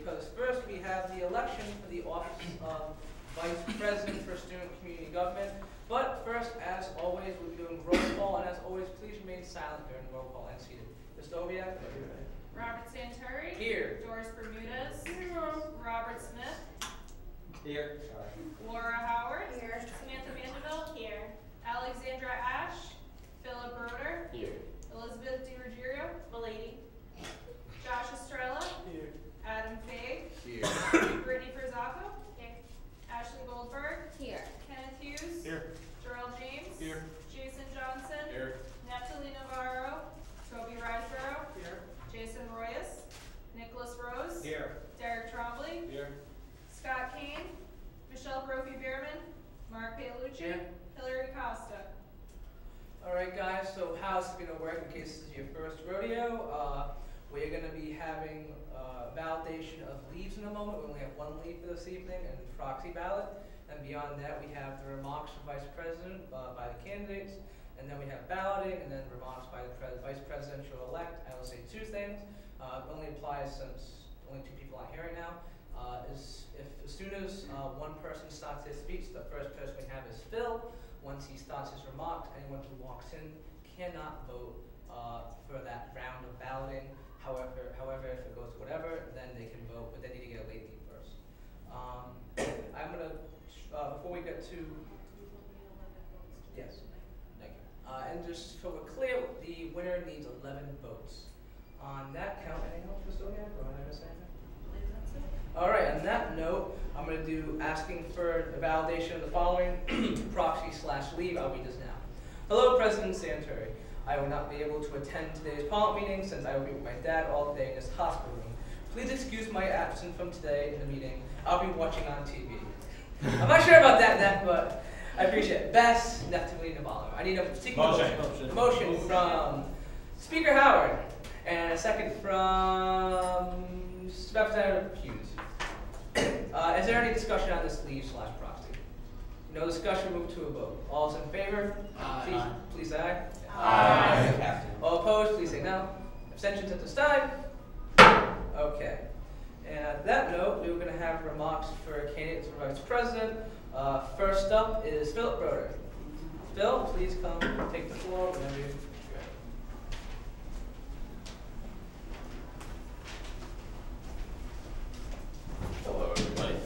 because first we have the election for the office of Vice President for Student Community Government. But first, as always, we'll be doing roll call, and as always, please remain silent during the roll call and seated. Ms. Doviak? Robert Santuri. Here. Doris Bermudez. Here. Robert Smith. Here. Laura Howard. Here. Samantha Vanderbilt. Here. Alexandra Ash. Philip Roeder. Here. Elizabeth DiRuggiero. Milady. Josh Estrella. Here. Adam Faye. Here. Brittany Frizzacco. Here. Ashley Goldberg. Here. Kenneth Hughes. Here. Jarrell James. Here. Jason Johnson. Here. Natalie Navarro. Toby Riseborough. Here. Jason Royas. Nicholas Rose. Here. Derek Trombley. Here. Scott Kane. Michelle Brophy Bierman. Mark Paolucci. Here. Hillary Costa. All right, guys, so how's it going to work in case this is your first rodeo? We're going to be having validation of leaves in a moment. We only have one leave for this evening and proxy ballot. And beyond that, we have the remarks from Vice President by the candidates. And then we have balloting, and then remarks by the Vice Presidential-elect. I will say two things. It only applies since only two people are here right now. Is if as soon as one person starts their speech, the first person we have is Phil. Once he starts his remarks, anyone who walks in cannot vote for that round of balloting. However, if it goes to whatever, then they can vote, but they need to get a late leave first. I'm gonna before we get to yes. And just so we're clear, the winner needs 11 votes. On that count, anything else, Mr. O'Hara? Or did I miss anything? I believe that's it. All right, on that note, I'm going to do asking for the validation of the following proxy/leave. I'll read this now. Hello, President Santuri. I will not be able to attend today's parliament meeting since I will be with my dad all day in his hospital room. Please excuse my absence from today in the meeting. I'll be watching on TV. I'm not sure about that, Nef, but I appreciate it. Bess, Natalie Navarro. I need a motion from Speaker Howard and a second from Representative Hughes. Is there any discussion on this leave/proxy? No discussion, move to a vote. All in favor? Aye. Please aye. Aye. All opposed, please say no. Abstentions at this time? Okay. And on that note, we're going to have remarks for candidates for Vice President. First up is Philip Roeder. Phil, please come take the floor whenever you're ready. Hello, everybody.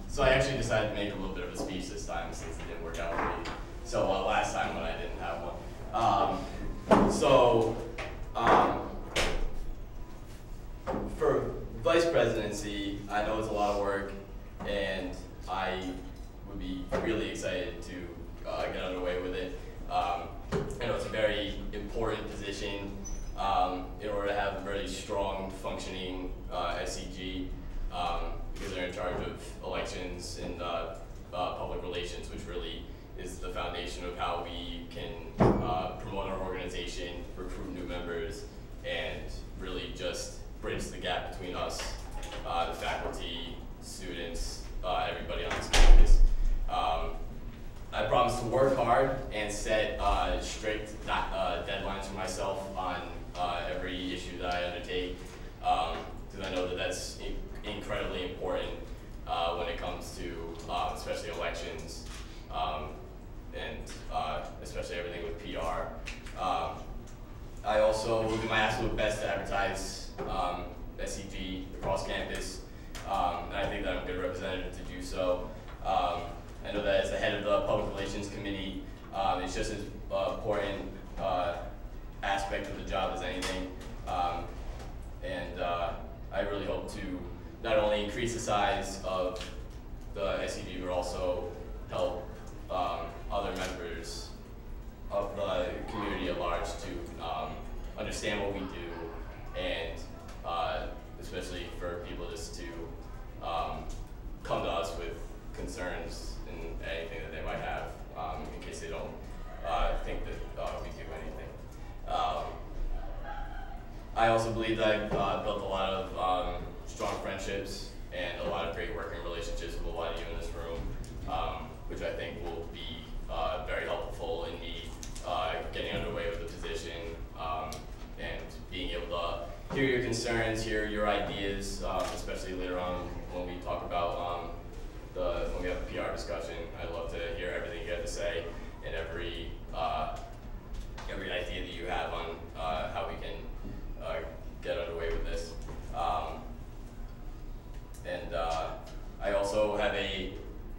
So I actually decided to make a little bit of a speech this time since it didn't work out for me. So last time when I didn't have one. For vice presidency, I know it's a lot of work, and I would be really excited to get underway with it. I know it's a very important position in order to have a very strong, functioning SCG, because they're in charge of elections and public relations, which really is the foundation of how we can promote our organization, recruit new members, and really just bridge the gap between us, the faculty, students, everybody on this campus. I promise to work hard and set strict deadlines for myself on every issue that I undertake, because I know that that's incredibly important when it comes to especially elections and especially everything with PR. I also will do my absolute best to advertise SCG across campus, and I think that I'm a good representative to do so. I know that as the head of the Public Relations Committee, it's just as important aspect of the job as anything. I really hope to not only increase the size of the SCG, but also help other members of the community at large to understand what we do, and especially for people just to come to us with concerns and anything that they might have, in case they don't think that we do anything. I also believe that I've built a lot of strong friendships and a lot of great working relationships with a lot of you in this room, which I think will be very helpful in me getting underway with the position and being able to hear your concerns concerns, hear your ideas, especially later on when we talk about when we have a PR discussion. I'd love to hear everything you have to say and every idea that you have on how we can get underway with this. I also have a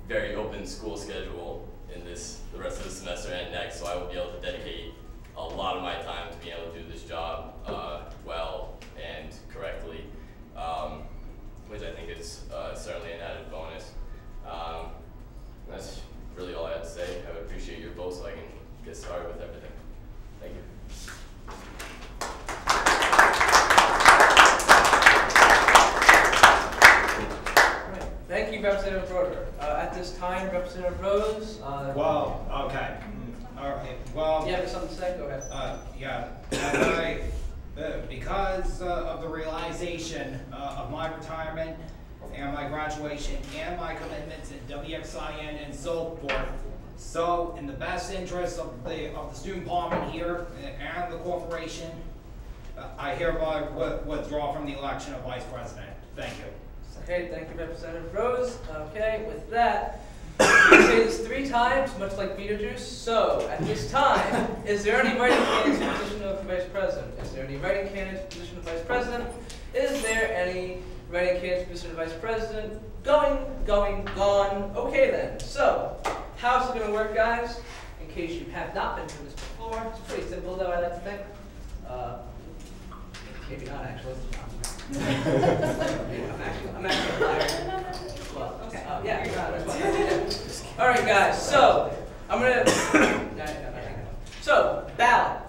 very open school schedule in the rest of the semester and next, so I will be able to dedicate a lot of my time to being able to do this job well and correctly, which I think is certainly an added bonus. That's really all I have to say. I would appreciate your vote so I can get started with everything. Thank you. Thank you, Representative Broder. At this time, Representative Rose. Well, okay. All right. Well. You have something to say? Go ahead. Yeah. Because of the realization of my retirement and my graduation and my commitments in WXIN and so forth, so in the best interest of the student parliament here and the corporation, I hereby withdraw from the election of vice president. Thank you. Okay, thank you, Representative Rose. Okay, with that, I say this 3 times, much like Beetlejuice. So, at this time, is there any writing candidates for the position of Vice President? Is there any writing candidates for the position of Vice President? Is there any writing candidates for the position of Vice President? Going, gone. Okay then. So, how's it going to work, guys? In case you have not been through this before, it's pretty simple, though, I like to think. Maybe not, actually. I'm actually a liar. Well, okay. Yeah, you got it. All right, guys. So I'm gonna. So ballot.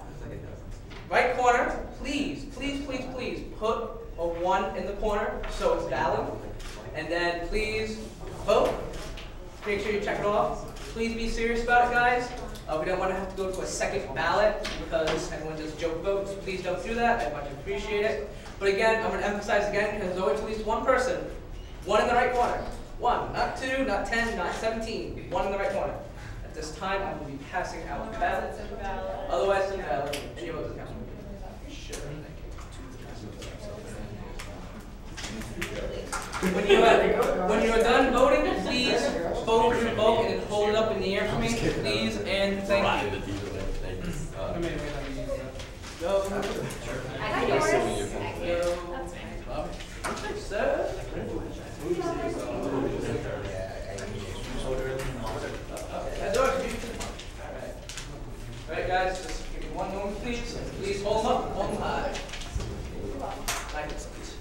Right corner. Please put a 1 in the corner so it's valid. And then please vote. Make sure you check it off. Please be serious about it, guys. We don't want to have to go to a second ballot because everyone just joke votes. Please don't do that. I much appreciate it. But again, I'm going to emphasize again because there's always at least one person. 1 in the right corner. 1, not 2, not 10, not 17. 1 in the right corner. At this time, I will be passing out ballots. Otherwise, it's invalid. And your vote doesn't count. Sure. When you are done voting, please fold your vote and then hold it up in the air for me, please, and thank you. Go. I got yours. Sir. Alright guys, just give me 1 moment please. Please hold them up, hold them high. Like this, please.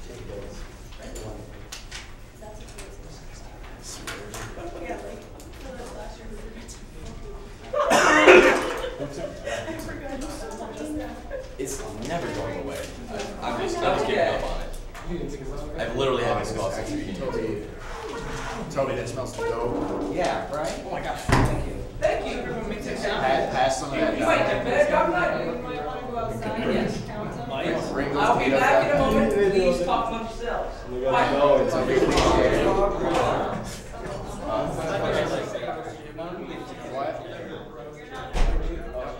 It's never going away. I'm just giving up on it. I've literally had this cough since the beginning. Toby, that smells dope. Yeah, right? Oh my gosh, thank you. Thank you for me to Pass some of that. You might get better, I'm not. You might want to go outside and count them. I'll be back in a moment. Please talk amongst yourselves. No, it's a big What?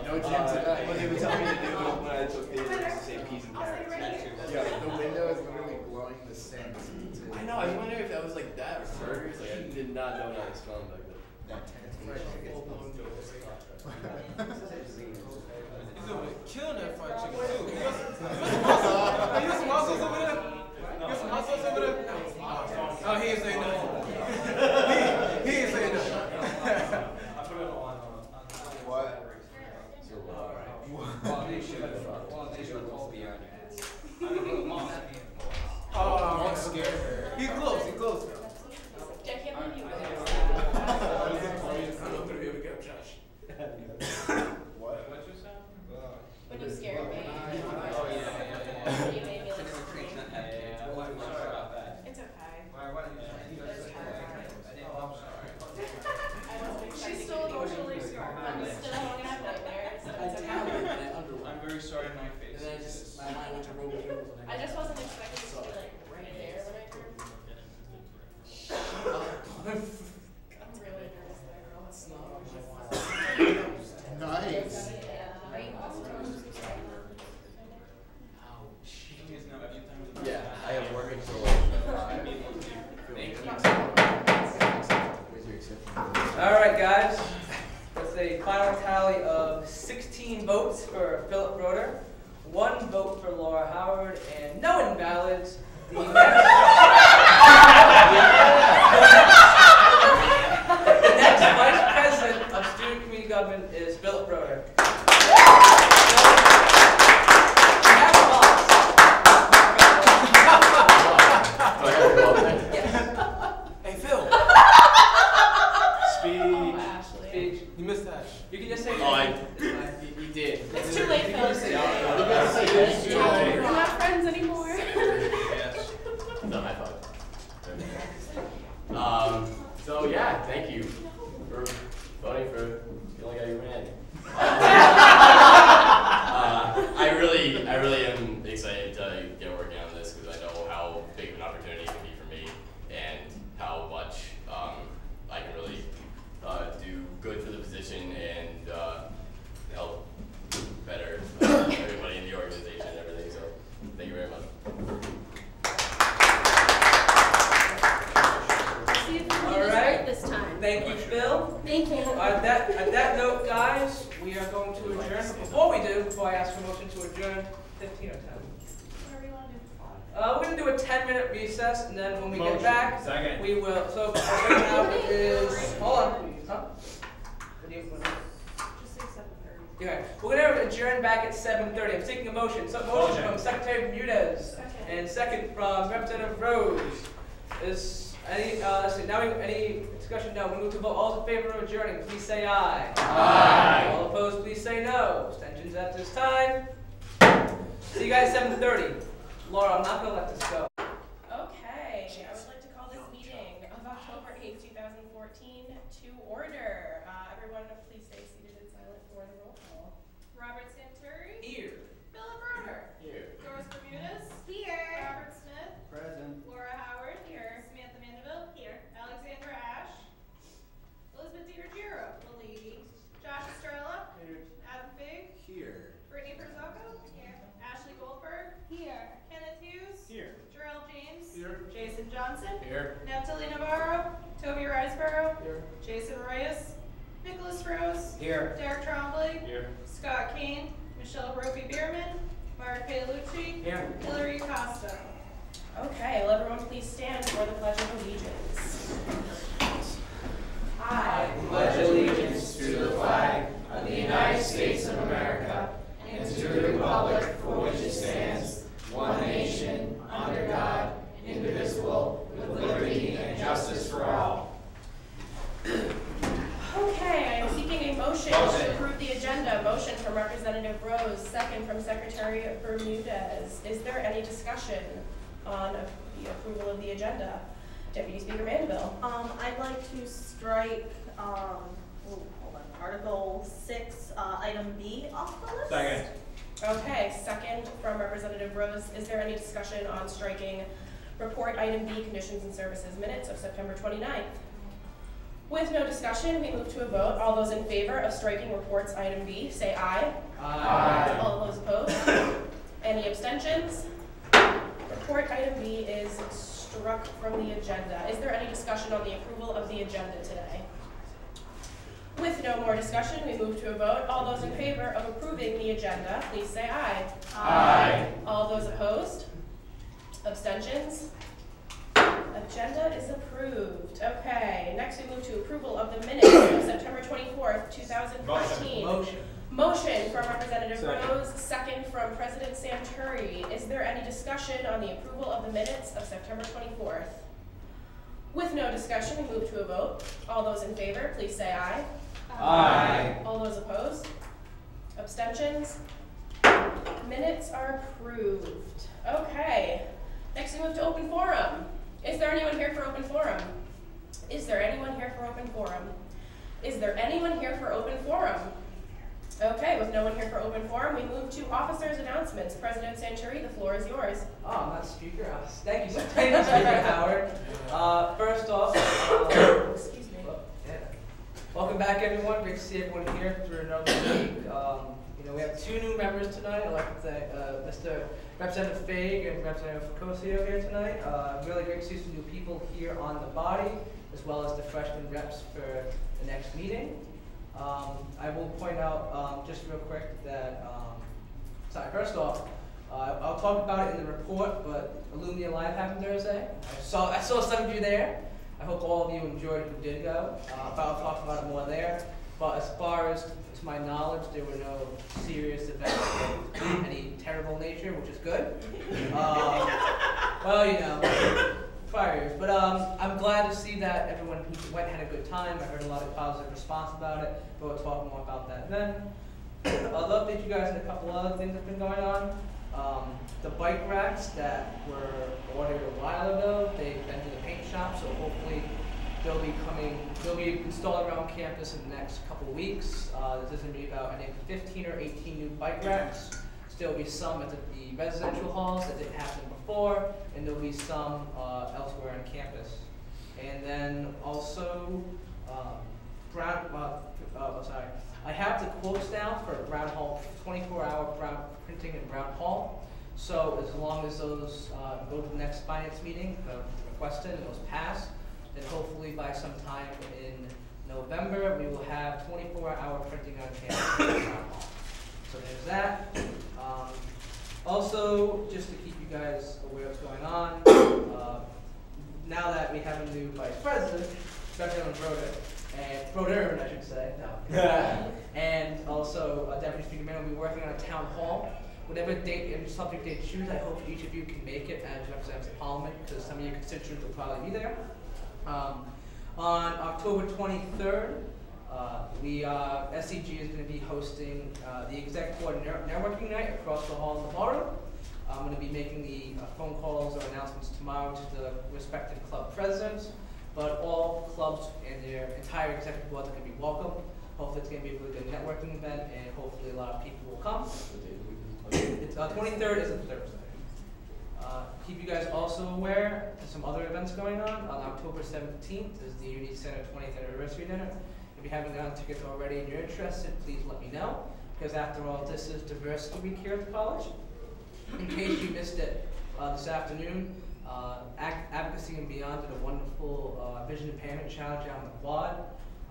No gym tonight. What they were telling me to do when I took the say peas and carrots. Yeah, the window is literally blowing the sand. I know, I was wondering if that was like that or burgers. Like, I did not know that was strong like that. Killing that fried chicken too. You got some hot sauce over there? You got some hot sauce over there? Oh, he ain't saying nothing. He ain't saying nothing. What? Oh, I'm scared. He's close. Jackie, I'm gonna be with What? when you scared me. Oh, yeah. You made me look so crazy. Sorry about that. It's okay. Why didn't you? It's hard. I'm sorry. She's still emotionally scarred. I'm still having nightmares. It's okay. I'm very sorry, my face. My mind tally of 16 votes for Philip Broder, 1 vote for Laura Howard, and no invalids. The next Vice President of Student Community Government is Philip Broder. Hey, Phil. Oh, Ashley. Speech. You missed Ash. You can just say Oh, it's fine. You did. It's too late, You Phil. can just say We're not friends anymore. No, high five. So yeah, thank you for voting for feeling like you ran. I really am excited to get working on this because I know how big of an opportunity it can be for me and how much I can really do good for the position and help better everybody in the organization and everything. So thank you very much. See if we can All do this right. right this time. Thank you, Phil. Thank you. At that note, guys, we are going to adjourn. Before I ask for a motion to adjourn, 15 or 10. Whatever you want to do. We're going to do a 10-minute recess, and then when we Motion. get back, Second. we will. So right now it is. Hold on. Huh? What do you? Just say 7:30. Okay. We're going to adjourn back at 7:30. I'm taking a motion. So motion Motion. from Secretary Bermudez, Second. and second from Representative Rose. Is any? Let's see. Now any discussion? No. We move to vote. All those in favor of adjourning, please say aye. Aye. All opposed, please say no. Abstentions at this time. See you guys at 7:30. Laura, I'm not going to let this go. Okay, I would like to call this meeting of October 8th, 2014 to order. Everyone, please stay seated and silent for the roll call. Robert Santuri. Here. Philip Broder. Here. Doris Bermudez. Here. Robert Smith. Present. Laura Howard. Here. Samantha Mandeville. Here. Alexandra Ash. Elizabeth DiRuggiero. The lady. Josh Estrella. Here. Adam Fig. Here. Brittany Perzocco. Here. Ashley Goldberg. Here. Kenneth Hughes. Here. Jarrell James. Here. Jason Johnson. Here. Natalie Navarro. Toby Riseborough. Here. Jason Reyes. Nicholas Rose. Here. Derek Trombley. Here. Scott Kane. Michelle Brophy Bierman. Mark Paolucci. Here. Hillary Costa. Okay, will everyone please stand for the Pledge of Allegiance? I Pledge allegiance to the flag of the United States of America and to the republic for which it stands, one nation, under God, indivisible, with liberty and justice for all. Okay, I am seeking a motion Motion. to approve the agenda. Motion from Representative Rose, second from Secretary Bermudez. Is there any discussion on the approval of the agenda? Deputy Speaker Mandeville. I'd like to strike, Article 6, item B off the list. Second. Okay, second from Representative Rose. Is there any discussion on striking report item B, conditions and services minutes of September 29th? With no discussion, we move to a vote. All those in favor of striking reports item B, say aye. Aye. All those opposed? Any abstentions? Report item B is struck from the agenda. Is there any discussion on the approval of the agenda today? With no more discussion, we move to a vote. All those in favor of approving the agenda, please say aye. Aye. All those opposed? Abstentions? Agenda is approved. Okay, next we move to approval of the minutes of September 24th, 2014. Motion. Motion from Representative Second. Rose, second from President Santuri. Is there any discussion on the approval of the minutes of September 24th? With no discussion, we move to a vote. All those in favor, please say aye. Aye. All those opposed? Abstentions? Minutes are approved. Okay, next we move to open forum. Is there anyone here for open forum? Is there anyone here for open forum? Is there anyone here for open forum? Okay, with no one here for open forum, we move to officers' announcements. President Santuri, the floor is yours. Oh, I'm not speaker. Thank you, Speaker Howard. First off, Excuse me. yeah. Welcome back, everyone. Great to see everyone here for another week. We have 2 new members tonight. I'd like to thank Mr. Representative Faig and Representative Focosio here tonight. Really great to see some new people here on the body, as well as the freshman reps for the next meeting. I will point out just real quick that, first off, I'll talk about it in the report, but Illumia Live happened Thursday. I saw some of you there. I hope all of you enjoyed who did go. But I'll talk about it more there. But as far as to my knowledge, there were no serious events of any terrible nature, which is good. Well, you know, prior years. But I'm glad to see that everyone who went had a good time. I heard a lot of positive response about it, but we'll talk more about that then. I'll update you guys on a couple other things that have been going on. The bike racks that were ordered a while ago, they've been to the paint shop, so hopefully they'll be installed around campus in the next couple of weeks. There's going to be about, I think, 15 or 18 new bike racks. There'll be some at the residential halls that didn't happen before, and there'll be some elsewhere on campus. And then also, I have the quotes now for Brown Hall, 24-hour Brown printing in Brown Hall. So as long as those go to the next finance meeting, requested, and those pass, then hopefully by some time in November, we will have 24-hour printing on campus in Brown Hall. So there's that. Also, just to keep you guys aware of what's going on, now that we have a new vice president, President Brodern, I should say, no. And also Deputy Speaker Mann will be working on a town hall. Whatever date and subject they choose, I hope each of you can make it as representatives of Parliament, because some of your constituents will probably be there. On October 23rd, SCG is going to be hosting the Exec Board Networking Night across the hall in the ballroom. I'm going to be making the phone calls or announcements tomorrow to the respective club presidents, but all clubs and their entire executive board are going to be welcome. Hopefully it's going to be a really good networking event, and hopefully a lot of people will come. It's 23rd is a Thursday. Keep you guys also aware of some other events going on. On October 17th is the Unity Center 20th Anniversary Dinner. If you haven't gotten tickets already and you're interested, please let me know, because after all, this is Diversity Week here at the college. In case you missed it this afternoon, Advocacy and Beyond did a wonderful Vision Impairment Challenge out on the quad.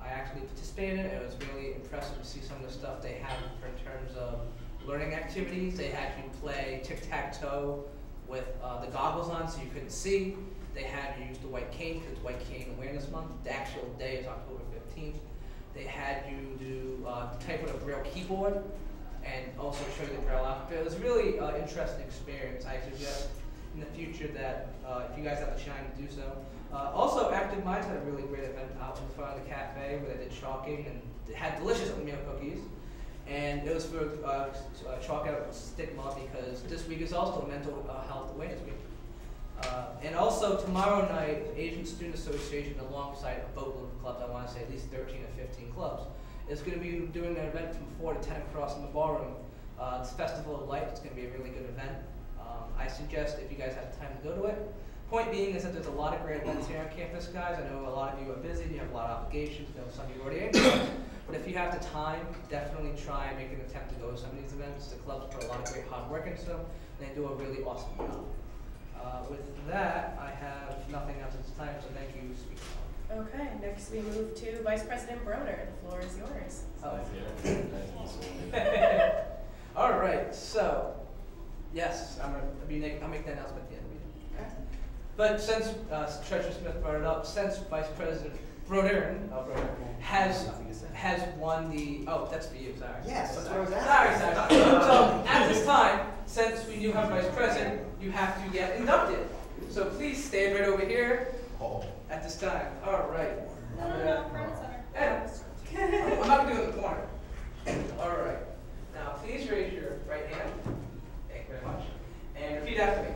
I actually participated in it. It was really impressive to see some of the stuff they had in terms of learning activities. They had you play tic-tac-toe with the goggles on so you couldn't see. They had you use the white cane because it's White Cane Awareness Month. The actual day is October 15th. They had you do type with a Braille keyboard and also show you the Braille alphabet. It was a really interesting experience. I suggest in the future that if you guys have the chance to do so. Also, Active Minds had a really great event out in front of the cafe where they did chalking and they had delicious oatmeal cookies. And it was for Chalk Out Stigma, because this week is also Mental Health Awareness Week. And also tomorrow night, the Asian Student Association, alongside a boatload of clubs, I want to say at least 13 or 15 clubs, is going to be doing an event from 4 to 10 across in the ballroom. It's Festival of Light. It's going to be a really good event. I suggest if you guys have time to go to it. Point being is that there's a lot of great events here on campus, guys. I know a lot of you are busy, you have a lot of obligations, I know some of you already are. But if you have the time, definitely try and make an attempt to go to some of these events. The clubs put a lot of great hard work into them, and they do a really awesome job. With that, I have nothing else at this time, so thank you, Speaker. Okay, next we move to Vice President Broder. The floor is yours. All right, so, yes, I'll make that announcement at the end of the meeting. Okay. But since Treasurer Smith brought it up, since Vice President Brodern has won the, oh, that's for you, sorry. Yes, that's what I was Sorry. asking. So at this time, since we do have Vice President, you have to get inducted. So please stand right over here at this time. All right. No, front center. I'm not going to do it in the corner. All right. Now please raise your right hand. Thank you very much. And repeat after me.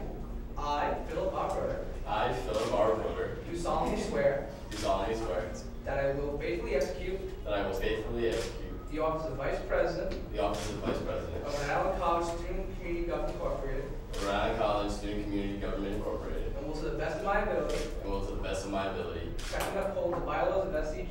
I, Philip R. Broder. I, Philip R. Broder, Do solemnly swear do solemnly swear that I will faithfully execute that I will faithfully execute the office of Vice President the office of Vice President of Rhode Island College Student Community Government Incorporated, of Rhode Island College Student Community Government Incorporated, and will to the best of my ability and will to the best of my ability protect and uphold the bylaws of SCG.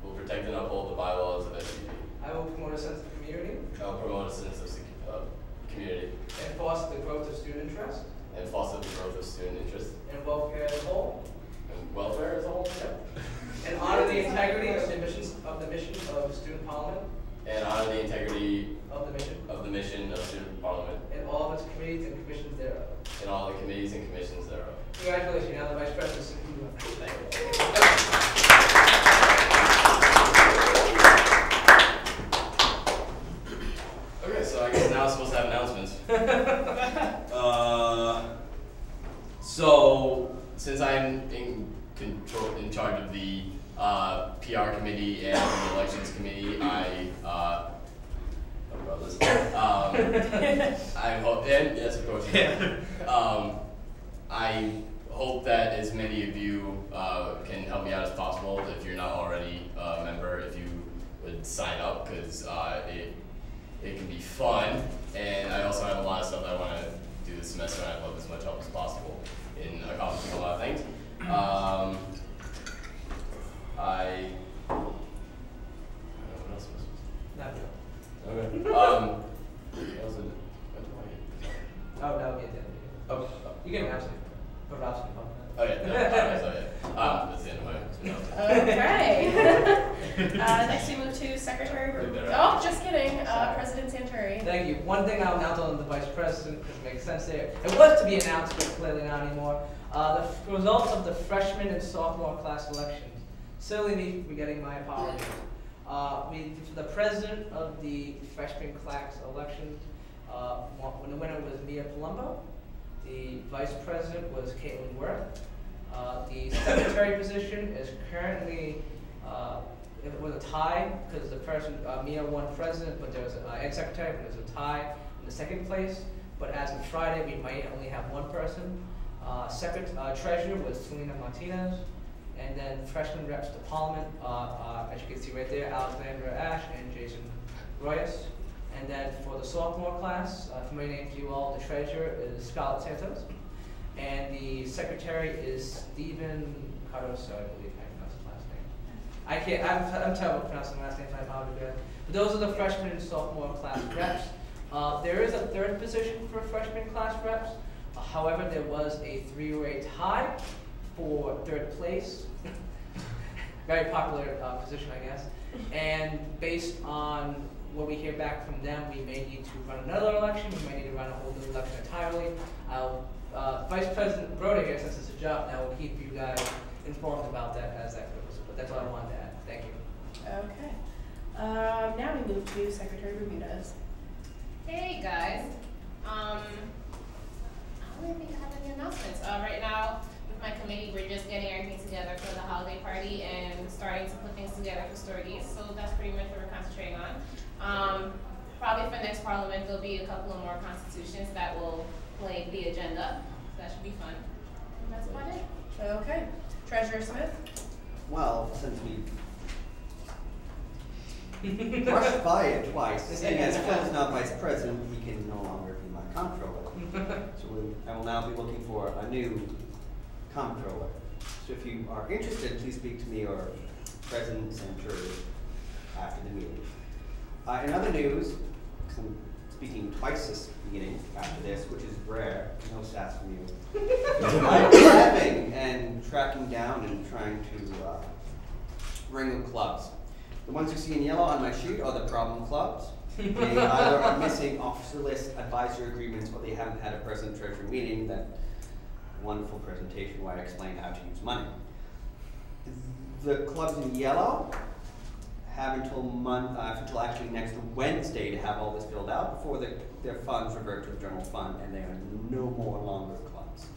will protect and uphold the bylaws of SCG. I will promote a sense of community I will promote a sense of community and foster the growth of student interest and foster the growth of student interest and welfare as a whole, and welfare as a whole. and honor the integrity of the missions of of the mission of student parliament and honor the integrity of the mission of the mission of student parliament and all of its committees and commissions thereof. and all the committees and commissions thereof. Congratulations, you're now the Vice President. Okay, so I guess now I'm supposed to have announcements. So since I'm in charge of the PR committee and the elections committee, I hope, and yes, of course. I hope that as many of you can help me out as possible. If you're not already a member, if you would sign up, because it can be fun, and I also have a lot of stuff I want to do this semester, and I'd love as much help as possible in accomplishing a lot of things. I don't know what else was. Not good. Okay. What else did what do I get? Oh, that would be it. Oh, You can announce it, but Rob's going to talk oh yeah, no, alright, so yeah. That's the end of my announcement. Okay. Next we move to Secretary. Oh, just kidding. President Santuri. Thank you. One thing I'll announce on the Vice President, because it makes sense there. It was to be announced, but clearly not anymore. The results of the freshman and sophomore class elections. Silly me for getting my apologies. For the president of the freshman class election, when the winner was Mia Palumbo. The vice president was Caitlin Worth. The secretary position is currently, it was a tie, because the person, Mia won president, but there was and secretary, but there was a tie in the second place. But as of Friday, we might only have one person. Treasurer was Selena Martinez. And then freshman reps to Parliament, as you can see right there, Alexandra Ash and Jason Royas. And then for the sophomore class, familiar name to you all, the treasurer is Scarlett Santos. And the secretary is Stephen Cardoso, I believe I pronounced his last name. I'm terrible at pronouncing the last name, so I apologize. But those are the freshman and sophomore class reps. There is a third position for freshman class reps. However, there was a three-way tie for third place. Very popular position, I guess. And based on what we hear back from them, we may need to run another election. We may need to run a whole new election entirely. Vice President Broder here, since it's a job now, will keep you guys informed about that as that goes. But that's all I wanted to add. Thank you. Okay. Now we move to Secretary Bermudez. Hey guys. I don't think I have any announcements. Right now, with my committee, we're just getting everything together for the holiday party and starting to put things together for Storge. So that's pretty much what we're concentrating on. Probably for next Parliament, there'll be a couple of more constitutions that will play the agenda. So that should be fun. And that's about it. Okay. Treasurer Smith. Well, since we brushed by it twice, and as Phil's not vice president, he can no longer be my comptroller. So I will now be looking for a new comptroller. So if you are interested, please speak to me or President Santuri after the meeting. In other news, because I'm speaking twice this meeting after this, which is rare, no stats from you. I'm grabbing and tracking down and trying to bring the clubs. The ones you see in yellow on my sheet are the problem clubs. They either are missing officer list advisory agreements or they haven't had a president-treasurer meeting. That wonderful presentation where I explained how to use money. The clubs in yellow have until actually next Wednesday to have all this filled out before their funds revert to the general fund and they are no more longer clubs.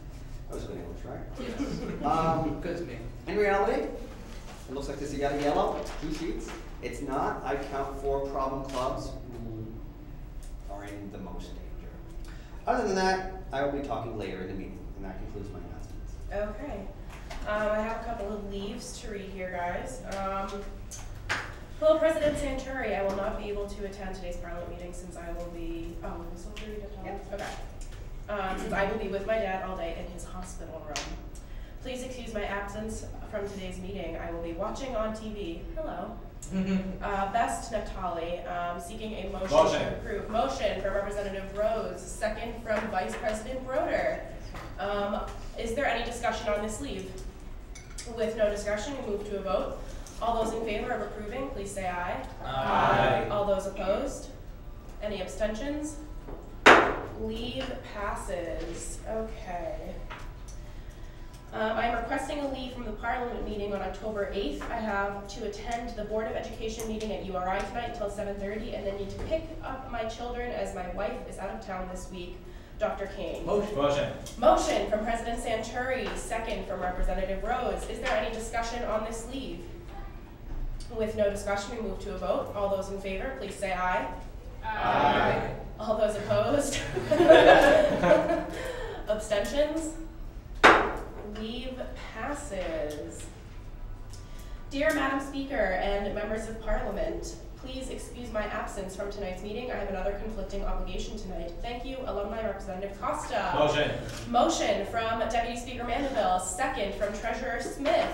That was good English, right? Good to me. In reality, it looks like this. You got a yellow, 2 sheets. It's not. I count 4 problem clubs who are in the most danger. Other than that, I will be talking later in the meeting, and that concludes my announcements. Okay. I have a couple of leaves to read here, guys. Hello, President Santuri. I will not be able to attend today's Parliament meeting since I will be. Oh, I'm still free to talk. Yep. Okay. Since I will be with my dad all day in his hospital room. Please excuse my absence from today's meeting. I will be watching on TV. Hello. Best Naphtali, seeking a motion to approve. Motion from Representative Rose, second from Vice President Broder. Is there any discussion on this leave? With no discussion, we move to a vote. All those in favor of approving, please say aye. Aye. All those opposed? Any abstentions? Leave passes. Okay. I'm requesting a leave from the Parliament meeting on October 8th. I have to attend the Board of Education meeting at URI tonight until 7:30, and then need to pick up my children as my wife is out of town this week. Dr. Kane. Motion. Motion from President Santuri, second from Representative Rose. Is there any discussion on this leave? With no discussion, we move to a vote. All those in favor, please say aye. Aye. All those opposed? Abstentions? Leave passes. Dear Madam Speaker and members of Parliament, please excuse my absence from tonight's meeting. I have another conflicting obligation tonight. Thank you, Alumni Representative Costa. Motion. Motion from Deputy Speaker Mandeville, second from Treasurer Smith.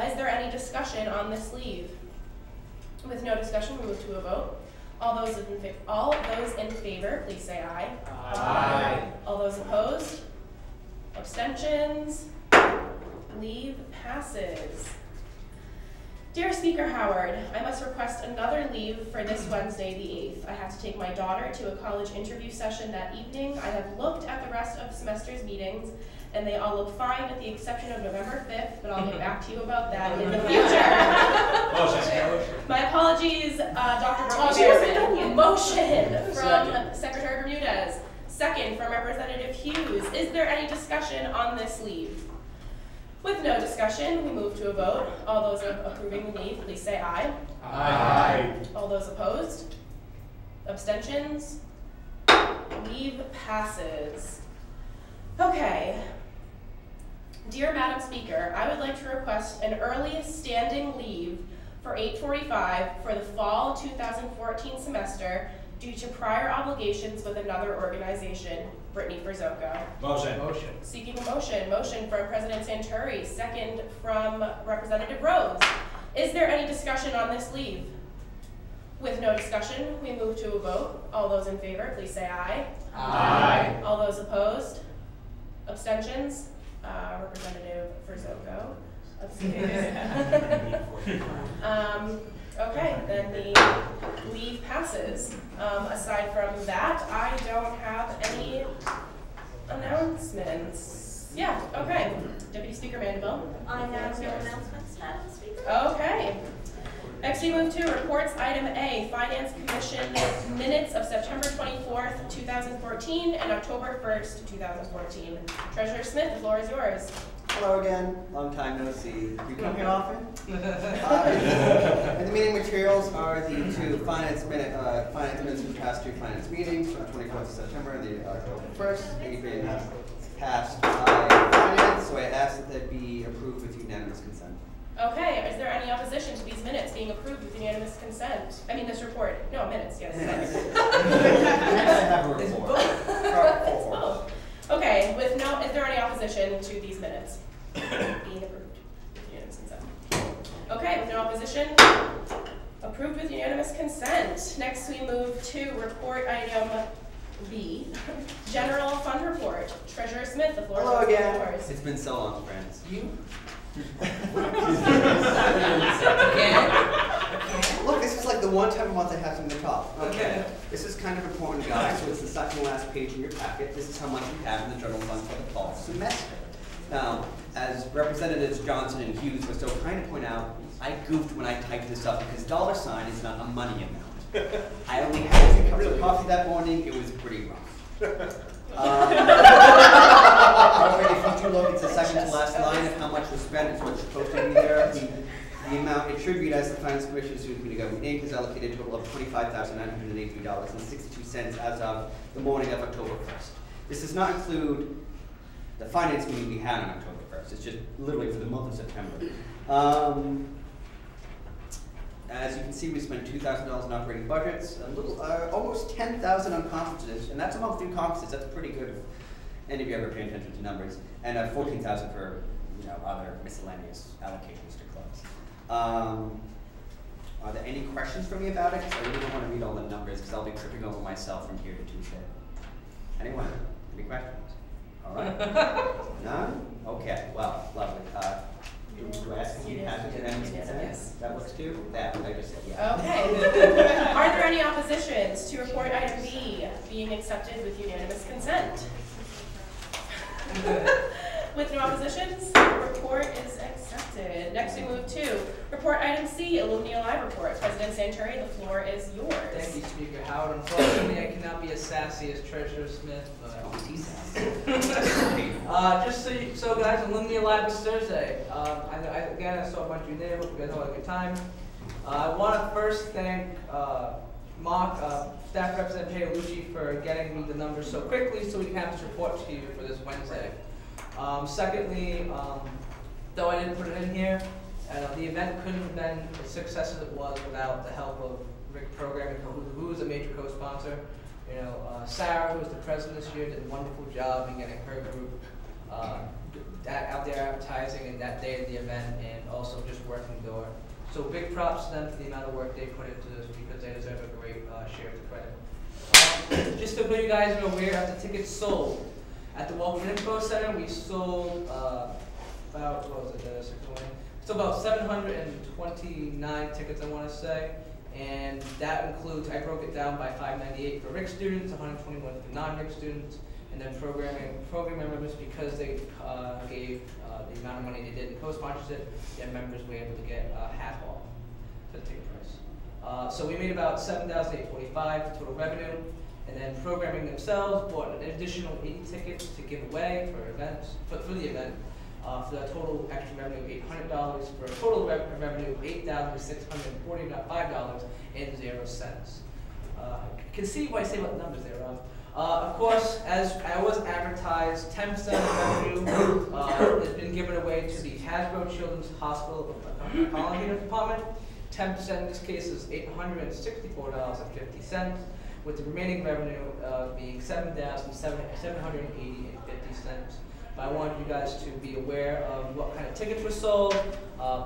Is there any discussion on this leave? With no discussion, we move to a vote. All those in favor, please say aye. Aye. All those opposed? Abstentions? Leave passes. Dear Speaker Howard, I must request another leave for this Wednesday, the 8th. I have to take my daughter to a college interview session that evening. I have looked at the rest of the semester's meetings, and they all look fine with the exception of November 5th, but I'll get back to you about that in the future. Motion. My apologies, Dr. Oh, she wasn't done Brooke. yet. Motion from Secretary Bermudez, second from Representative Hughes. Is there any discussion on this leave? With no discussion, we move to a vote. All those approving the leave, please say aye. Aye. All those opposed? Abstentions? Leave passes. Okay. Dear Madam Speaker, I would like to request an early standing leave for 8:45 for the fall 2014 semester due to prior obligations with another organization. Brittany Frizzoco. Motion. Seeking a motion. Motion from President Santuri, second from Representative Rose. Is there any discussion on this leave? With no discussion, we move to a vote. All those in favor, please say aye. Aye. All those opposed? Abstentions? Representative Frizzoco. Okay, then the leave passes. Aside from that, I don't have any announcements. Yeah, okay. Deputy Speaker Mandeville. I have no announcements, Madam Speaker. Okay. Next we move to reports item A, Finance Commission minutes of September 24th, 2014 and October 1st, 2014. Treasurer Smith, the floor is yours. Hello again, long time no see. You come here often? And the meeting materials are the two finance minutes from the past two finance meetings, from the 24th of September and the October 1st. They've been passed by finance, so I ask that they be approved with unanimous consent. Okay, is there any opposition to these minutes being approved with unanimous consent? I mean, this report. No, minutes, yes. Minutes. I have a report. It's both. Okay, with no, is there any opposition to these minutes being approved with unanimous consent? Okay, with no opposition, approved with unanimous consent. Next we move to report item B, General Fund Report. Treasurer Smith, the floor Hello is again. yours. It's been so long, friends. Look, this is like the one time a month I have something to talk. Okay. This is kind of important, guys. So it's the second to last page in your packet. This is how much we have in the general fund for the fall semester. Now, as Representatives Johnson and Hughes were so kind to point out, I goofed when I typed this up because $ is not a money amount. I only had 2 cups of coffee that morning. It was pretty rough. However, if you do look, it's the second to last line of how much was spent. It's what's supposed to be there. The amount it should read as the Finance Commission Student Committee Government Inc. has allocated a total of $25,983.62 as of the morning of October 1st. This does not include the finance meeting we had on October 1st. It's just literally for the month of September. As you can see, we spent $2,000 on operating budgets, a little, almost $10,000 on conferences, and that's a monthly conferences. That's pretty good if any of you ever pay attention to numbers, and $14,000 for other miscellaneous allocations to clubs. Are there any questions for me about it? Because I really don't want to read all the numbers because I'll be tripping over myself from here to Tuesday. Anyone? Any questions? All right. None? Okay. Well, lovely. You asked if you have unanimous consent? Yes. That works too? That, I just said yes. Okay. Are there any oppositions to report item B being accepted with unanimous consent? With no oppositions, report is accepted. Next we move to report item C, Alumni Alive report. President Santuri, the floor is yours. Thank you, Speaker Howard. Unfortunately, I cannot be as sassy as Treasurer Smith, but so guys, Alumni Alive is Thursday. Again, I saw a bunch of you there. Hope you guys all had a good time. I want to first thank Mark, Staff Representative Lucci, for getting me the numbers so quickly so we can have this report to you for this Wednesday. Secondly, though I didn't put it in here, the event couldn't have been as success as it was without the help of Rick Programming, who is a major co-sponsor. You know, Sarah, who was the president this year, did a wonderful job in getting her group out there advertising and that day of the event, and also just working the door. So big props to them for the amount of work they put into this, because they deserve a great share of the credit. Just so you guys are aware of the tickets sold. At the Welcome Info Center, we sold about, what was it, so about 729 tickets, I want to say. And that includes, I broke it down by 598 for RIC students, 121 for non-RIC students, and then program members, because they gave the amount of money they did in co-sponsorship, their members were able to get half off for the ticket price. So we made about $7,845 total revenue, and then programming themselves bought an additional 80 tickets to give away for events, for the event, for the total extra revenue of $800, for a total revenue of $8,645.00. You can see what I say about the numbers there, Rob. Of course, as I was advertised, 10% of the revenue has been given away to the Hasbro Children's Hospital Oncology Department. 10% in this case is $864.50, with the remaining revenue being $7,780.50. But I wanted you guys to be aware of what kind of tickets were sold,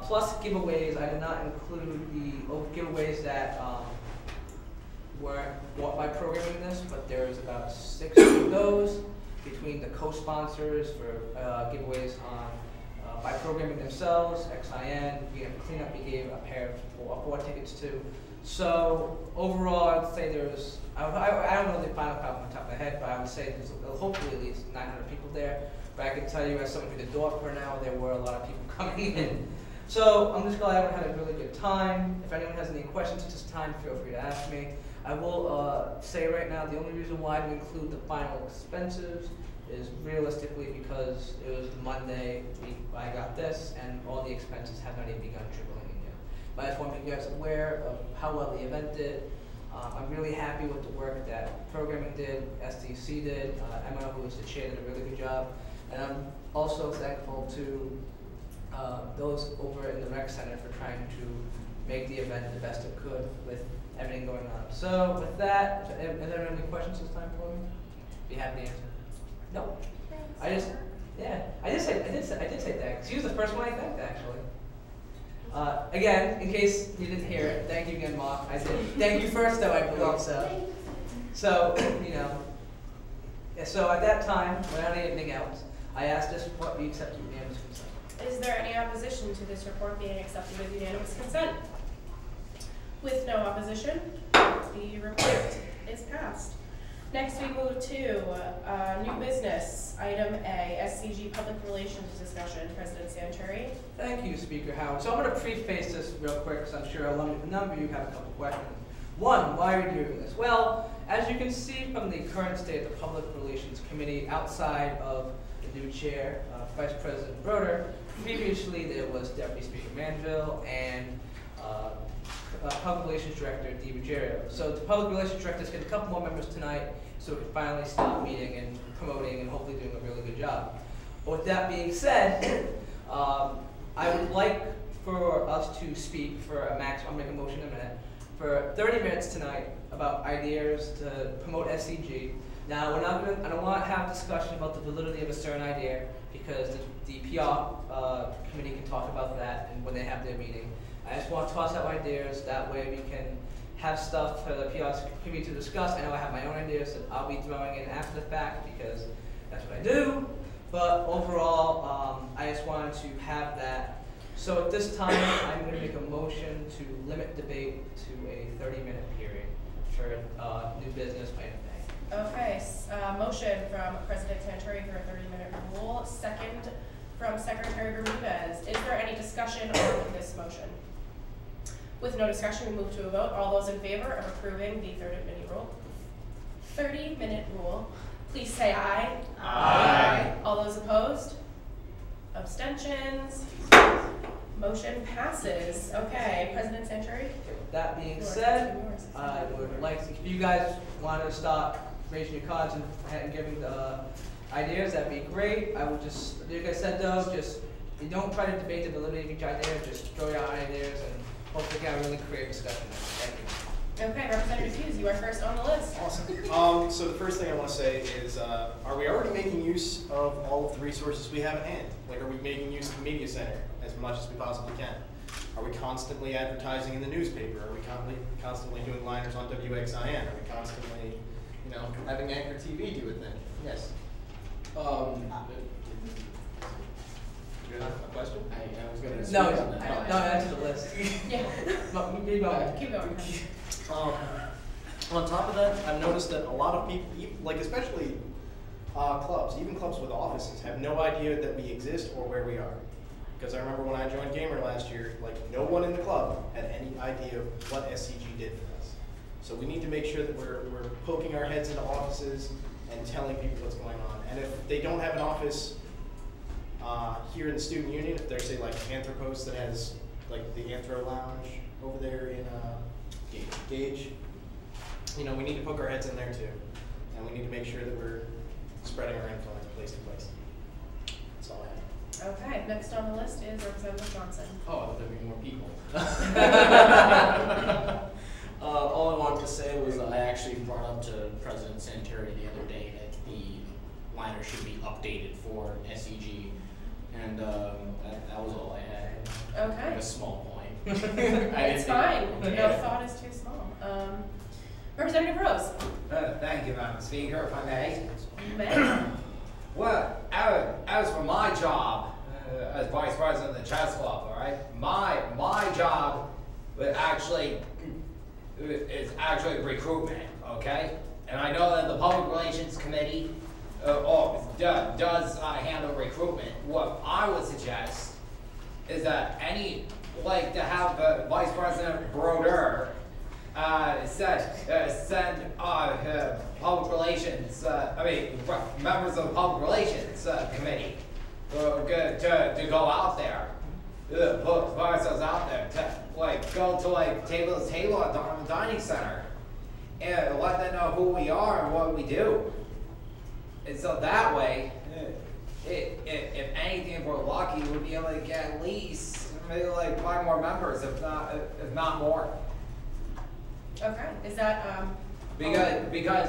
plus giveaways. I did not include the giveaways that weren't bought by programming this, but there's about 6 of those between the co-sponsors for giveaways on by programming themselves, XIN, Cleanup, we gave a pair of 4 tickets to. So overall, I'd say there's, I don't know the final count off the top of my head, but I would say there's hopefully at least 900 people there. But I can tell you, as someone who did the door for now, there were a lot of people coming in. So I'm just glad everyone had a really good time. If anyone has any questions at this time, feel free to ask me. I will say right now, the only reason why we include the final expenses is realistically because it was Monday, I got this, and all the expenses have not even begun trickling in yet. But I just want to make you guys aware of how well the event did. I'm really happy with the work that programming did, SDC did, Emma, who was the chair, did a really good job. And I'm also thankful to those over in the rec center for trying to make the event the best it could with everything going on. So with that, are there any questions this time for me? Be happy to answer. No. I did say thanks. She was the first one I thanked, actually. Again, in case you didn't hear it, thank you again, Mark. I did. Thank you first, though, I believe so. So, you know, so at that time, without anything else, I asked us what we accepted unanimous consent. Is there any opposition to this report being accepted with unanimous consent? With no opposition, the report is passed. Next, we move to new business, item A, SCG Public Relations Discussion. President Santuri. Thank you, Speaker Howard. So I'm going to preface this real quick because I'm sure a number of you have a couple questions. One, why are you doing this? Well, as you can see from the current state of the Public Relations Committee, outside of the new chair, Vice President Broder, previously there was Deputy Speaker Manville and Public Relations Director Dee Ruggiero. So the Public Relations Director is getting a couple more members tonight so we can finally stop meeting and promoting and hopefully doing a really good job. But with that being said, I would like for us to speak for a max, I'll make a motion in a minute, for 30 minutes tonight about ideas to promote SCG. Now, we're not gonna, I don't want to have discussion about the validity of a certain idea because the PR committee can talk about that and when they have their meeting. I just want to toss out ideas, that way we can have stuff for the PR committee to discuss. I know I have my own ideas that I'll be throwing in after the fact because that's what I do. But overall, I just wanted to have that So at this time, I'm going to make a motion to limit debate to a 30-minute period for new business item A. Okay, motion from President Santuri for a 30-minute rule, second from Secretary Bermudez. Is there any discussion on this motion? With no discussion, we move to a vote. All those in favor of approving the 30-minute rule? 30-minute rule, please say aye. Aye. All those opposed? Abstentions? Motion passes. Okay, President Santuri? With that being said, I would like to, if you guys want to stop raising your cards and giving the ideas, that'd be great. I would just, like I said though, just, you don't try to debate the validity of each idea, just throw your ideas and hopefully get a really creative discussion. Thank you. Okay, Representative Hughes, you are first on the list. Awesome. So the first thing I want to say is, are we already making use of all of the resources we have at hand? Like, are we making use of the media center as much as we possibly can? Are we constantly advertising in the newspaper? Are we constantly doing liners on WXIN? Are we constantly, you know, having Anchor TV do a thing? Yes. You have a question? I was gonna speak No, on no, that. that's the list. Yeah, Keep going. keep going. On top of that, I've noticed that a lot of people, like especially clubs, even clubs with offices, have no idea that we exist or where we are. Because I remember when I joined Gamer last year, like no one in the club had any idea of what SCG did for us. So we need to make sure that we're poking our heads into offices and telling people what's going on. And if they don't have an office here in the student union, if there's say like Anthropos that has like the Anthro Lounge over there in Gage, you know, we need to poke our heads in there too. And we need to make sure that we're spreading our influence place to place. That's all I have. Okay, next on the list is Representative Johnson. Oh, there'll be more people. All I wanted to say was I actually brought up to President Santuri the other day that the liner should be updated for SEG, and that was all I had. Okay. A small point. It's fine. No thought is too small. Representative Rose. Thank you, Madam Speaker, if I may. You may. Well, as for my job, as Vice President of the Chess Club, all right, my job is actually recruitment, okay? And I know that the Public Relations Committee does handle recruitment. What I would suggest is that to have Vice President Broder send public relations, members of the Public Relations Committee to go out there, put ourselves out there, go to table to table at the dining center and let them know who we are and what we do. And so that way, if anything, if we're lucky, we'll be able to get at least maybe 5 more members, if not more. Okay, is that, Because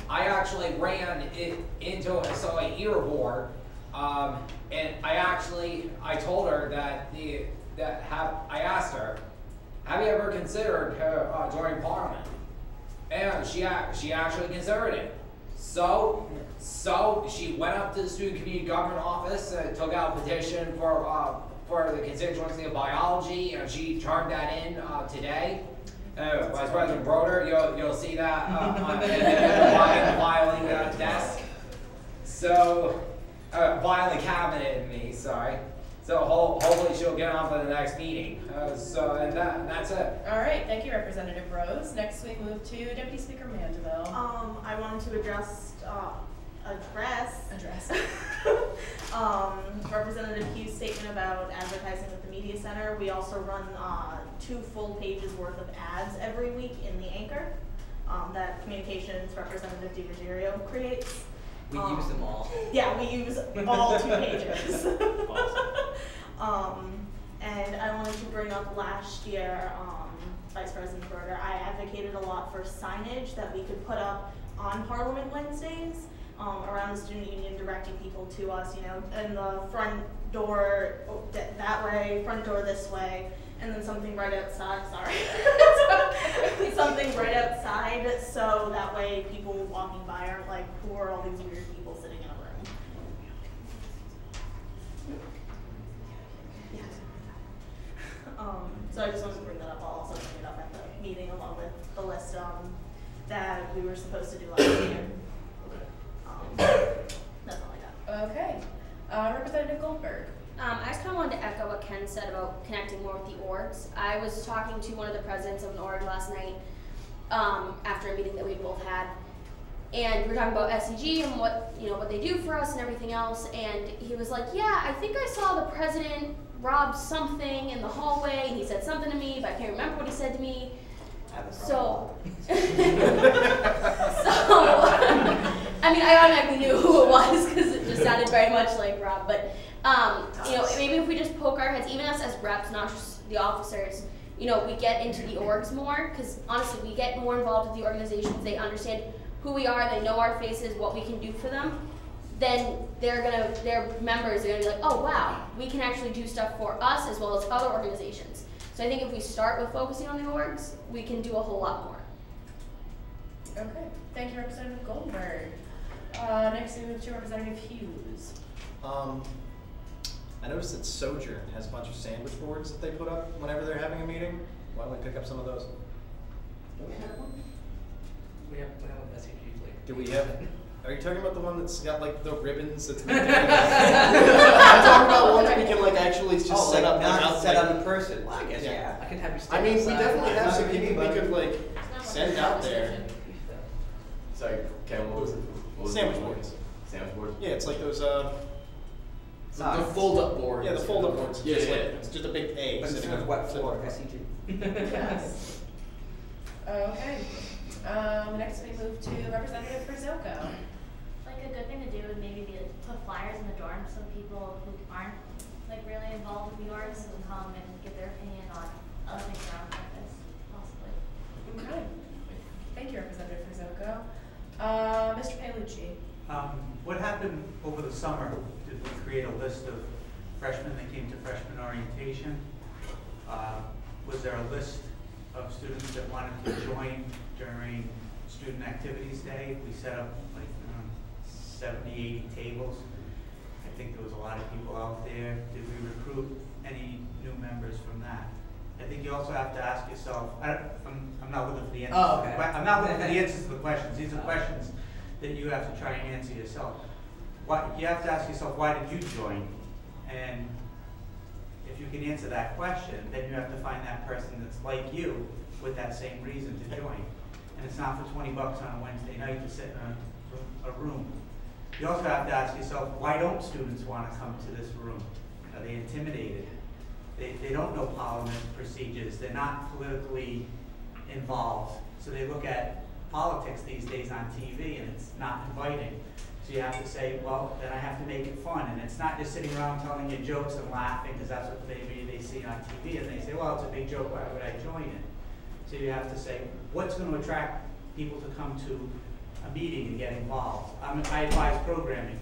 I actually ran it into a ear board, and I told her that I asked her, have you ever considered joining Parliament? And she actually considered it. So she went up to the Student Community Government Office, took out a petition for the constituency of biology, and she turned that in today. Vice President Broder, you'll see that on the filing desk. So, filing cabinet in me, sorry. So hopefully she'll get on for the next meeting. And that's it. all right, thank you, Representative Rose. Next we move to Deputy Speaker Mandeville. I wanted to address Representative Hughes' statement about advertising with the Media Center. We also run 2 full pages worth of ads every week in the Anchor that Communications Representative DiRuggiero creates. We use them all. Yeah, we use all 2 pages. And I wanted to bring up last year, Vice President Berger, I advocated a lot for signage that we could put up on Parliament Wednesdays around the student union, directing people to us, in the front door that way, front door this way, and then something right outside, sorry. Something right outside, so that way people walking by aren't like, who are all these weird people sitting in a room? So I just wanted to bring that up. I'll also bring it up at the meeting along with the list that we were supposed to do last year. That's all I got. Okay. Representative Goldberg. I just kind of wanted to echo what Ken said about connecting more with the orgs. I was talking to one of the presidents of an org last night after a meeting that we both had, and we were talking about SEG and what they do for us and everything else. And he was like, "Yeah, I think I saw the president rob something in the hallway, and he said something to me, but I can't remember what he said to me." So, I mean, I automatically knew who it was because it just sounded very much like Rob. But maybe if we just poke our heads, even us as reps, not just the officers, we get into the orgs more. Because honestly, we get more involved with the organizations. They understand who we are. They know our faces, what we can do for them. Then their members are gonna be like, "Oh wow, we can actually do stuff for us as well as other organizations." So I think if we start with focusing on the orgs, we can do a whole lot more. Okay. Thank you, Representative Goldberg. Next we move to Representative Hughes. I noticed that Sojourn has a bunch of sandwich boards that they put up whenever they're having a meeting. Why don't we pick up some of those? We have an SEG like. Do we have? Are you talking about the one that's got like the ribbons that's I'm talking about one that we can like actually just set up not set like, on the person. Well, I guess yeah. I can have you I mean, we definitely have some Not people we anybody. could like send out there. Sorry, Ken, what was it? What was Sandwich it? boards. Sandwich board? Yeah, it's like those The fold-up board. yeah, the fold-up boards. Yeah, Just yeah. like it's just a big A. But sitting instead of on- what sitting floor? on- SEG. Yes. Okay. Next we move to Representative Frizzoco. Like a good thing to do would maybe be to put flyers in the dorms so people who aren't like really involved with the arts can come and give their opinion on other things around campus, possibly. Okay. Thank you, Representative Frizzoco. Mr. Paolucci. What happened over the summer? Did we create a list of freshmen that came to freshman orientation? Was there a list of students that wanted to join during Student Activities Day? We set up like 70, 80 tables. I think there was a lot of people out there. Did we recruit any new members from that? I think you also have to ask yourself, I'm not looking for the answers. Oh, okay. I'm not looking for the answers to the questions. These are questions that you have to try and answer yourself. You have to ask yourself, why did you join? And if you can answer that question, then you have to find that person that's like you with that same reason to join. And it's not for $20 on a Wednesday night to sit in a room. You also have to ask yourself, why don't students want to come to this room? Are they intimidated? They don't know parliament procedures. They're not politically involved. So they look at politics these days on TV and it's not inviting. So you have to say, well, then I have to make it fun. And it's not just sitting around telling you jokes and laughing because that's what maybe they see on TV and they say, well, it's a big joke, why would I join it? So you have to say, what's going to attract people to come to a meeting and get involved? I advise programming.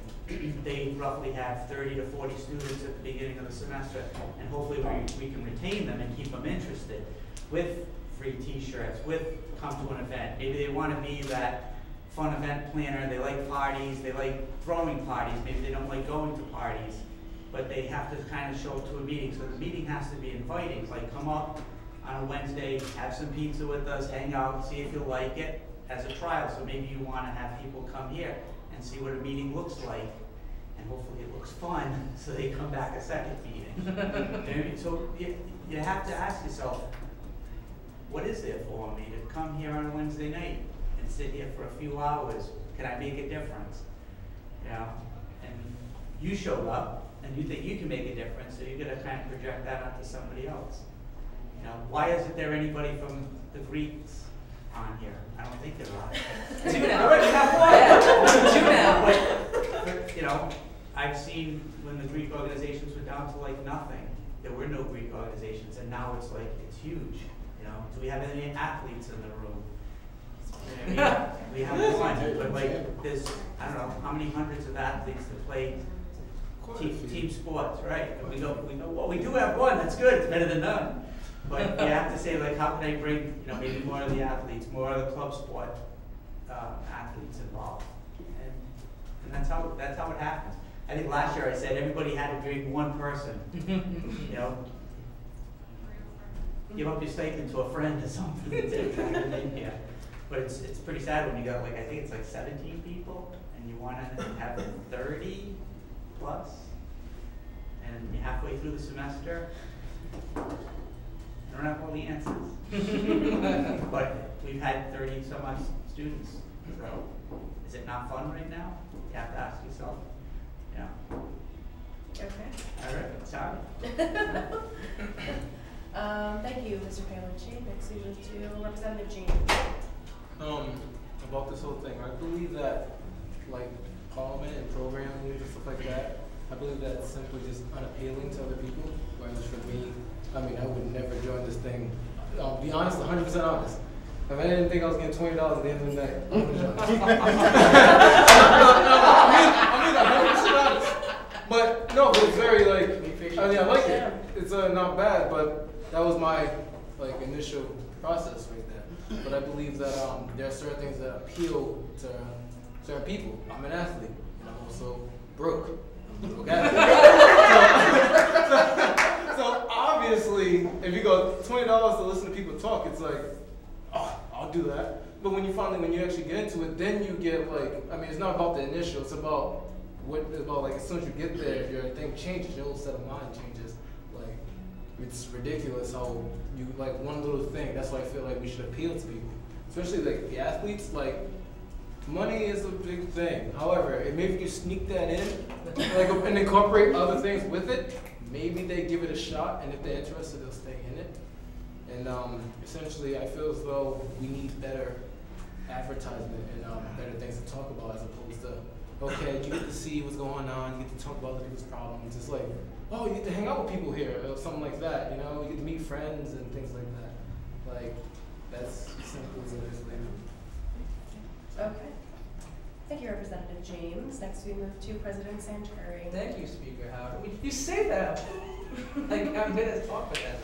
They roughly have 30 to 40 students at the beginning of the semester, and hopefully we can retain them and keep them interested with free t-shirts, with come to an event. Maybe they want to be that fun event planner, they like parties, they like throwing parties, maybe they don't like going to parties, but they have to kind of show up to a meeting. So the meeting has to be inviting, like come up on a Wednesday, have some pizza with us, hang out, see if you like it as a trial. So maybe you want to have people come here and see what a meeting looks like, and hopefully it looks fun, so they come back a second meeting. So you have to ask yourself, what is there for me to come here on a Wednesday night and sit here for a few hours? Can I make a difference? You know, and you showed up, and you think you can make a difference, so you're going to kind of project that onto somebody else. You know, why isn't there anybody from the Greeks on here? I don't think there are. Two now. I already have one. Yeah, two now. But, you know, I've seen when the Greek organizations were down to like nothing, there were no Greek organizations, and now it's like, it's huge. You know, do we have any athletes in the room? I mean, we have one, but like, there's, I don't know, how many hundreds of athletes that play team sports, right? And we go, well, we do have one, that's good, it's better than none. But you have to say, like, how can I bring, you know, maybe more of the athletes, more of the club sport athletes involved? And that's how it happens. I think last year I said everybody had to bring one person, you know. give up your stipend to a friend or something to drag them in here. But it's pretty sad when you got like, I think it's like 17 people and you want to have 30 plus and you're halfway through the semester. I don't have all the answers. But we've had 30 some odd students. So is it not fun right now? You have to ask yourself. Yeah. Okay. All right, sorry. Thank you, Mr. Palucci. Next we move to Representative James. About this whole thing, I believe that, like, Parliament and programming and stuff like that, I believe that's simply just unappealing to other people. Whereas for me, I mean, I would never join this thing. I'll be honest, 100% honest. If I didn't think I was getting $20 at the end of the night, I wouldn't join. I mean, 100% honest. But no, but it's very like, I mean, I like it. It's not bad, but that was my like initial process right there. But I believe that there are certain things that appeal to certain people. I'm an athlete, and I'm also broke. I'm a broke athlete. So obviously, if you go $20 to listen to people talk, it's like, oh, I'll do that. But when you actually get into it, then you get like, I mean, it's not about the initial, it's about like as soon as you get there, your thing changes, your whole set of mind changes. Like, it's ridiculous how you, like, one little thing, that's why I feel like we should appeal to people. Especially like the athletes, like, money is a big thing. However, maybe if you sneak that in, like, and incorporate other things with it, maybe they give it a shot, and if they're interested, they'll stay in it. And essentially, I feel as though we need better advertisement and better things to talk about as opposed to, okay, you get to see what's going on, you get to talk about other people's problems. It's like, oh, you get to hang out with people here, or something like that, you know? You get to meet friends and things like that. Like, that's simple as it is later. Okay. Thank you, Representative James. Next we move to President Santuri. Thank you, Speaker Howard. I mean, you say that like I'm gonna talk with that.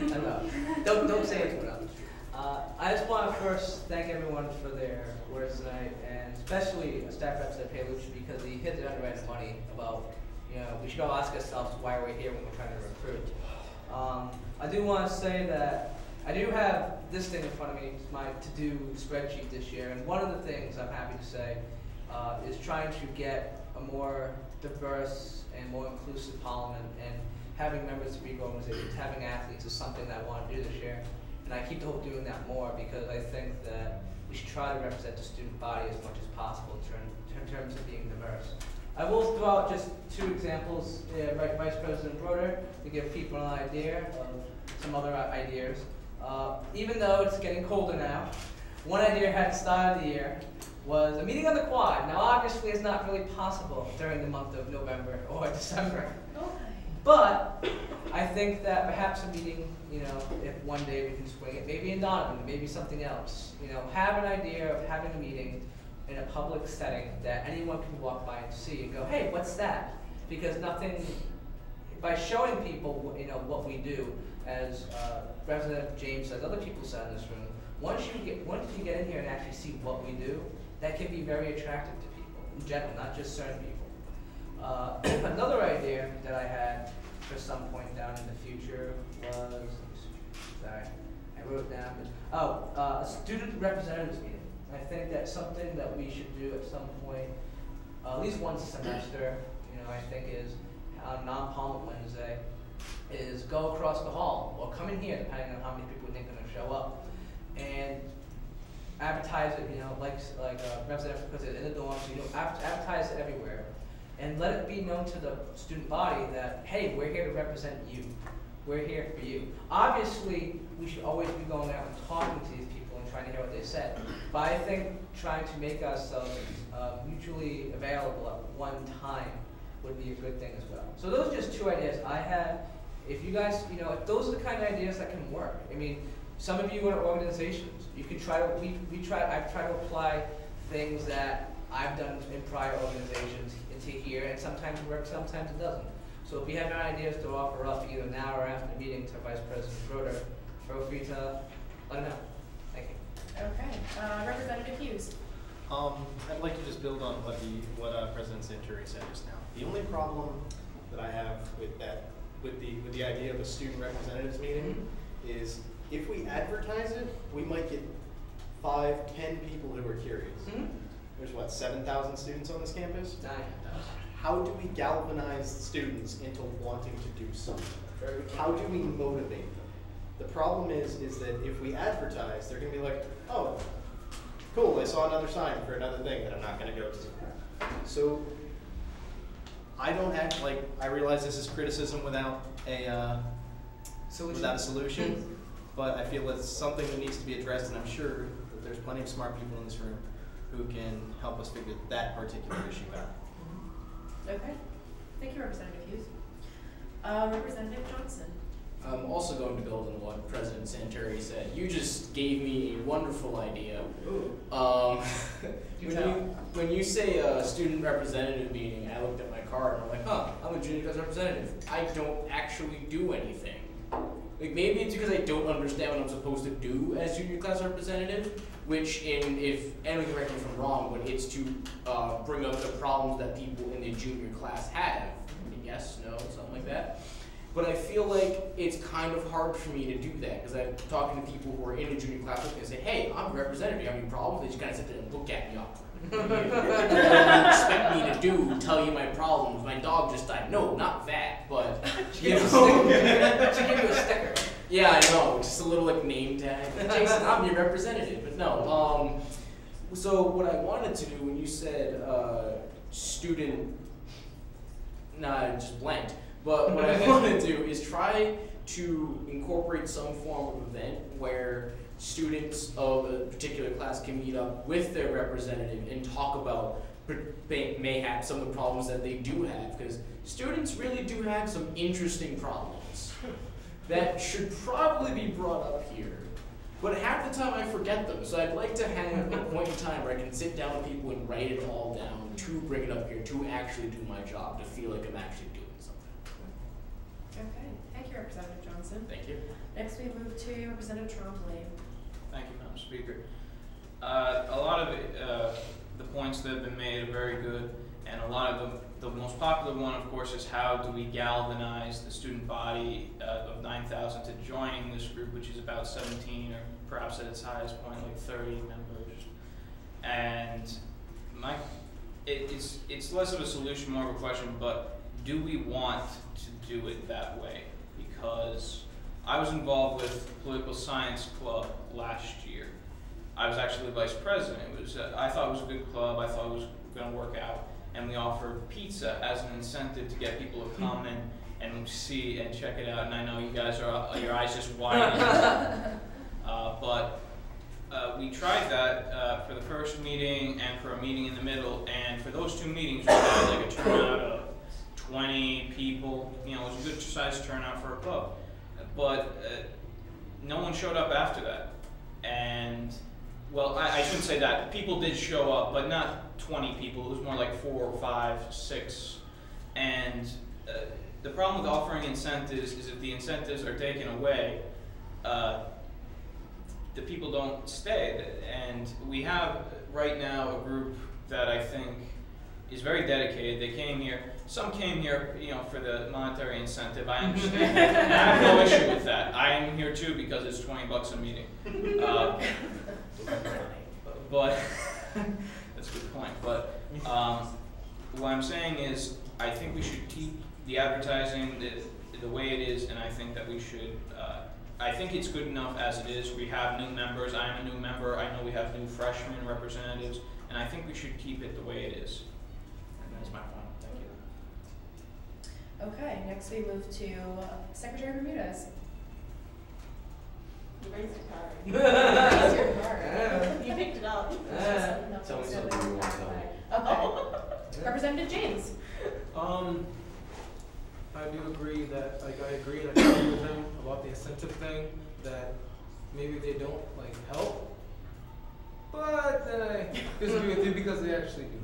I know. Don't say it to them. I just want to first thank everyone for their words tonight, and especially Staff Representative Palucci, because he hit it right on the money about, you know, we should all ask ourselves why we're here when we're trying to recruit. I do want to say that I do have this thing in front of me, it's my to-do spreadsheet this year, and one of the things I'm happy to say is trying to get a more diverse and more inclusive parliament, and having members of big organizations, having athletes is something that I want to do this year. And I keep hope doing that more because I think that we should try to represent the student body as much as possible in terms of being diverse. I will throw out just two examples, Vice President Broder, to give people an idea of some other ideas. Even though it's getting colder now, one idea I had at the start of the year was a meeting on the quad. Now obviously it's not really possible during the month of November or December. But I think that perhaps a meeting, you know, if one day we can swing it, maybe in Donovan, maybe something else. You know, have an idea of having a meeting in a public setting that anyone can walk by and see and go, hey, what's that? Because nothing, by showing people, you know, what we do, as Representative James says, other people said in this room, once you get in here and actually see what we do, that can be very attractive to people in general, not just certain people. Another idea that I had for some point down in the future was, sorry, I wrote it down, a student representatives meeting. I think that's something that we should do at some point, at least once a semester, you know, I think is on non-parliament Wednesday, is go across the hall, or come in here, depending on how many people we think are going to show up, and advertise it, you know, like Representative puts it in the dorms, you know, advertise it everywhere. And let it be known to the student body that, hey, we're here to represent you. We're here for you. Obviously, we should always be going out and talking to these people and trying to hear what they said. But I think trying to make ourselves mutually available at one time would be a good thing as well. So those are just two ideas I had. If you guys, you know, those are the kind of ideas that can work. I mean, some of you are organizations. You could try to, I've tried to apply things that I've done in prior organizations into here, and sometimes it works, sometimes it doesn't. So if you have any ideas to offer up either now or after the meeting to Vice President Broder, feel free to let him know. Thank you. Okay. Representative Hughes. I'd like to just build on what President Santuri said just now. The only problem that I have with that with the idea of a student representatives meeting is if we advertise it, we might get 5, 10 people who are curious. There's what, 7,000 students on this campus? 9,000. How do we galvanize students into wanting to do something? How do we motivate them? The problem is that if we advertise, they're gonna be like, oh, cool, I saw another sign for another thing that I'm not gonna go to. So I don't act like, I realize this is criticism without a solution, but I feel it's something that needs to be addressed, and I'm sure that there's plenty of smart people in this room who can help us figure that particular issue out. Okay. Thank you, Representative Hughes. Representative Johnson. I'm also going to build on what President Santeri said. You just gave me a wonderful idea. When you say a student representative meeting, I looked at my card and I'm like, huh, I'm a junior class representative. I don't actually do anything. Like, maybe it's because I don't understand what I'm supposed to do as junior class representative, which if anyone can correct me if I'm wrong, but it's to bring up the problems that people in the junior class have. Yes, no, something like that. But I feel like it's kind of hard for me to do that, because I'm talking to people who are in a junior class and say, hey, I'm a representative, do you have any problems? They just kind of sit there and look at me awkward. What do you expect me to do? Tell you my problems? My dog just died. No, not that, but you know. She gave you a sticker. Yeah, I know, just a little like name tag. Jason, I'm your representative, but no. So what I wanted to do when you said student, I just blanked. But what I want to do is try to incorporate some form of event where students of a particular class can meet up with their representative and talk about mayhap some of the problems that they do have, because students really do have some interesting problems that should probably be brought up here. But half the time I forget them, so I'd like to have a point in time where I can sit down with people and write it all down to bring it up here, to actually do my job, to feel like I'm actually doing something. Okay. Thank you, Representative Johnson. Thank you. Next we move to Representative Trombley. Thank you, Madam Speaker. A lot of the points that have been made are very good, and a lot of the most popular one, of course, is how do we galvanize the student body of 9,000 to joining this group, which is about 17, or perhaps at its highest point, like 30 members. And it's less of a solution, more of a question, but do we want to do it that way? Because I was involved with Political Science Club last year. I was actually the vice president. It was I thought it was a good club. I thought it was going to work out, and we offered pizza as an incentive to get people to come in and see and check it out. And I know you guys are your eyes just widened. But we tried that for the first meeting and for a meeting in the middle. And for those two meetings, we had like a turnout of 20 people. You know, it was a good sized turnout for a club. But no one showed up after that. And well, I shouldn't say that. People did show up, but not 20 people. It was more like 4 or 5, 6. And the problem with offering incentives is if the incentives are taken away, the people don't stay. And we have right now a group that I think is very dedicated. They came here. Some came here, you know, for the monetary incentive. I understand. I have no issue with that. I am here too because it's $20 a meeting. But that's a good point. But what I'm saying is, I think we should keep the advertising the way it is, and I think that we should. I think it's good enough as it is. We have new members. I am a new member. I know we have new freshman representatives, and I think we should keep it the way it is. And that's my point. Thank you. Okay. Next we move to Secretary Bermudez. You raised your card. You raised your card. You picked it up. Tell me something you want to tell me. Okay. Representative James. I do agree that, like, I agree with him about the incentive thing, that maybe they don't, like, help, but then I disagree with you because they actually do.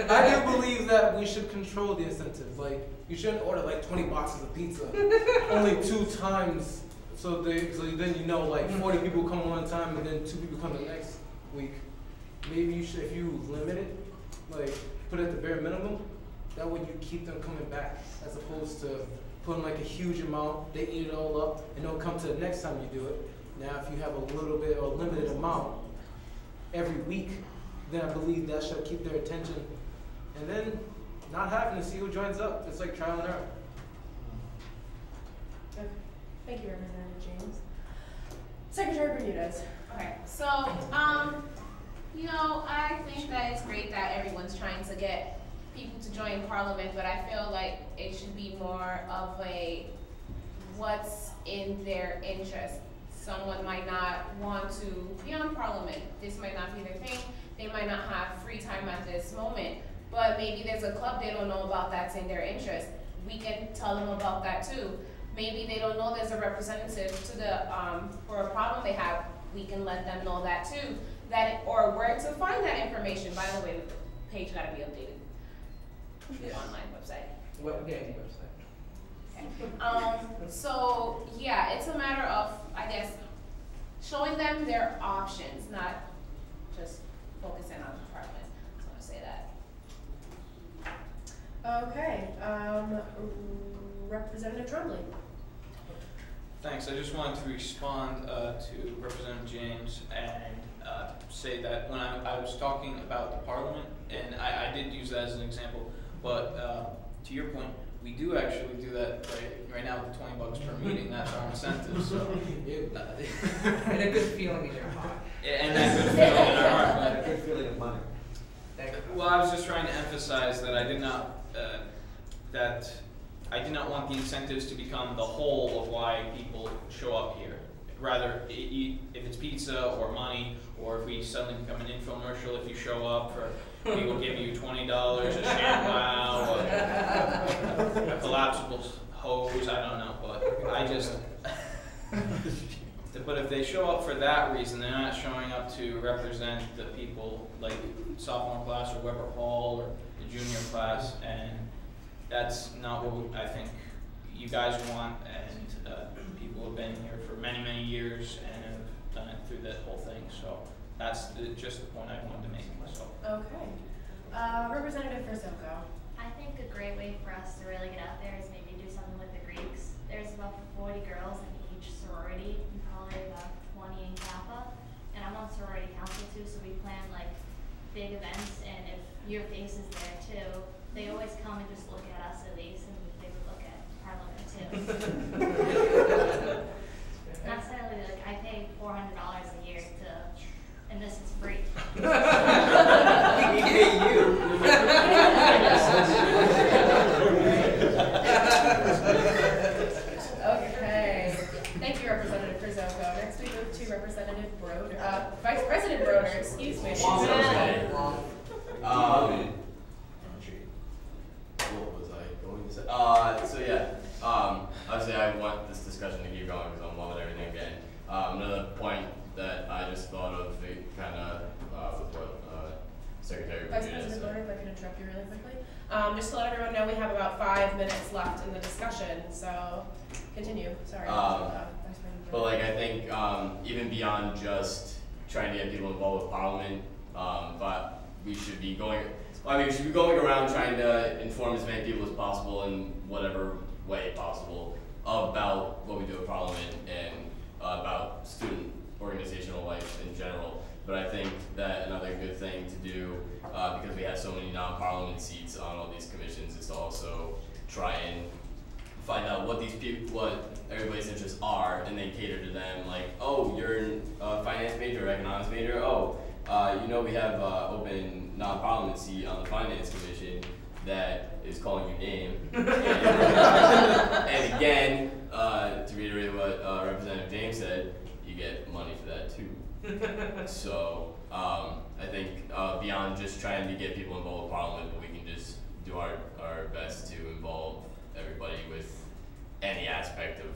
I do believe that we should control the incentives. Like, you shouldn't order, like, 20 boxes of pizza only 2 times, so then you know, like, 40 people come one time and then 2 people come the next week. Maybe you should, if you limit it, like, put it at the bare minimum, that way you keep them coming back, as opposed to put in like a huge amount, they eat it all up, and don't come to the next time you do it. Now, if you have a little bit or a limited amount every week, then I believe that should keep their attention. And then not having to see who joins up. It's like trial and error. Okay. Thank you, Representative James. Secretary Bermudez. Okay, so, you know, I think that it's great that everyone's trying to get people to join Parliament, but I feel like it should be more of a what's in their interest. Someone might not want to be on Parliament. This might not be their thing. They might not have free time at this moment, but maybe there's a club they don't know about that's in their interest. We can tell them about that too. Maybe they don't know there's a representative to the for a problem they have. We can let them know that too. Or where to find that information. By the way, the page got to be updated. The online website. Website. Okay. So yeah, it's a matter of, I guess, showing them their options, not just focusing on the Parliament. I just want to say that. Okay. Representative Trombley. Thanks. I just wanted to respond to Representative James and say that when I was talking about the Parliament, and I did use that as an example, but to your point, we do actually do that right now with $20 per meeting. That's our incentive. So, and a good feeling in your heart. And that good feeling in our heart. And a good feeling of money. Well, I was just trying to emphasize that I did not want the incentives to become the whole of why people show up here. Rather, if it's pizza or money, or if we suddenly become an infomercial, if you show up for, we will give you $20, a ShamWow, a collapsible hose, I don't know, but I just, but if they show up for that reason, they're not showing up to represent the people like sophomore class or Weber Hall or the junior class, and that's not what I think you guys want, and people have been here for many, many years and have done it through that whole thing, so that's just the point I wanted to make. So. Okay. Representative Frisoko. I think a great way for us to really get out there is maybe do something with the Greeks. There's about 40 girls in each sorority, and probably about 20 in Kappa. And I'm on sorority council too, so we plan like big events, and if your face is there too, they always come and just look at us at least, and they would look at Parliament too. Not necessarily like I pay $400 a year to, and this is free. We pay you. Okay. Thank you, Representative Frisoko. Next we move to Representative Broder, Vice President Broder, excuse me. What was I going to say? So yeah, obviously I want this discussion to keep going because I'm loving everything again. Another point that I just thought of, kind of with what Secretary Vice Bermudez President said. Broder, if I can interrupt you really quickly. Just to let everyone know, we have about 5 minutes left in the discussion, so continue. Sorry. Vice President But Broder. like I think even beyond just trying to get people involved with Parliament, but we should be going. Well, I mean, we should be going around trying to inform as many people as possible in whatever way possible about what we do at Parliament and about student organizational life in general. But I think that another good thing to do, because we have so many non-Parliament seats on all these commissions, is to also try and find out what these people, what everybody's interests are, and then cater to them. Like, oh, you're a finance major or economics major. Oh, you know, we have open non-Parliament seat on the finance commission that is calling your name. And again, to reiterate what Representative James said, you get money for that too. So I think beyond just trying to get people involved with Parliament, but we can just do our best to involve everybody with any aspect of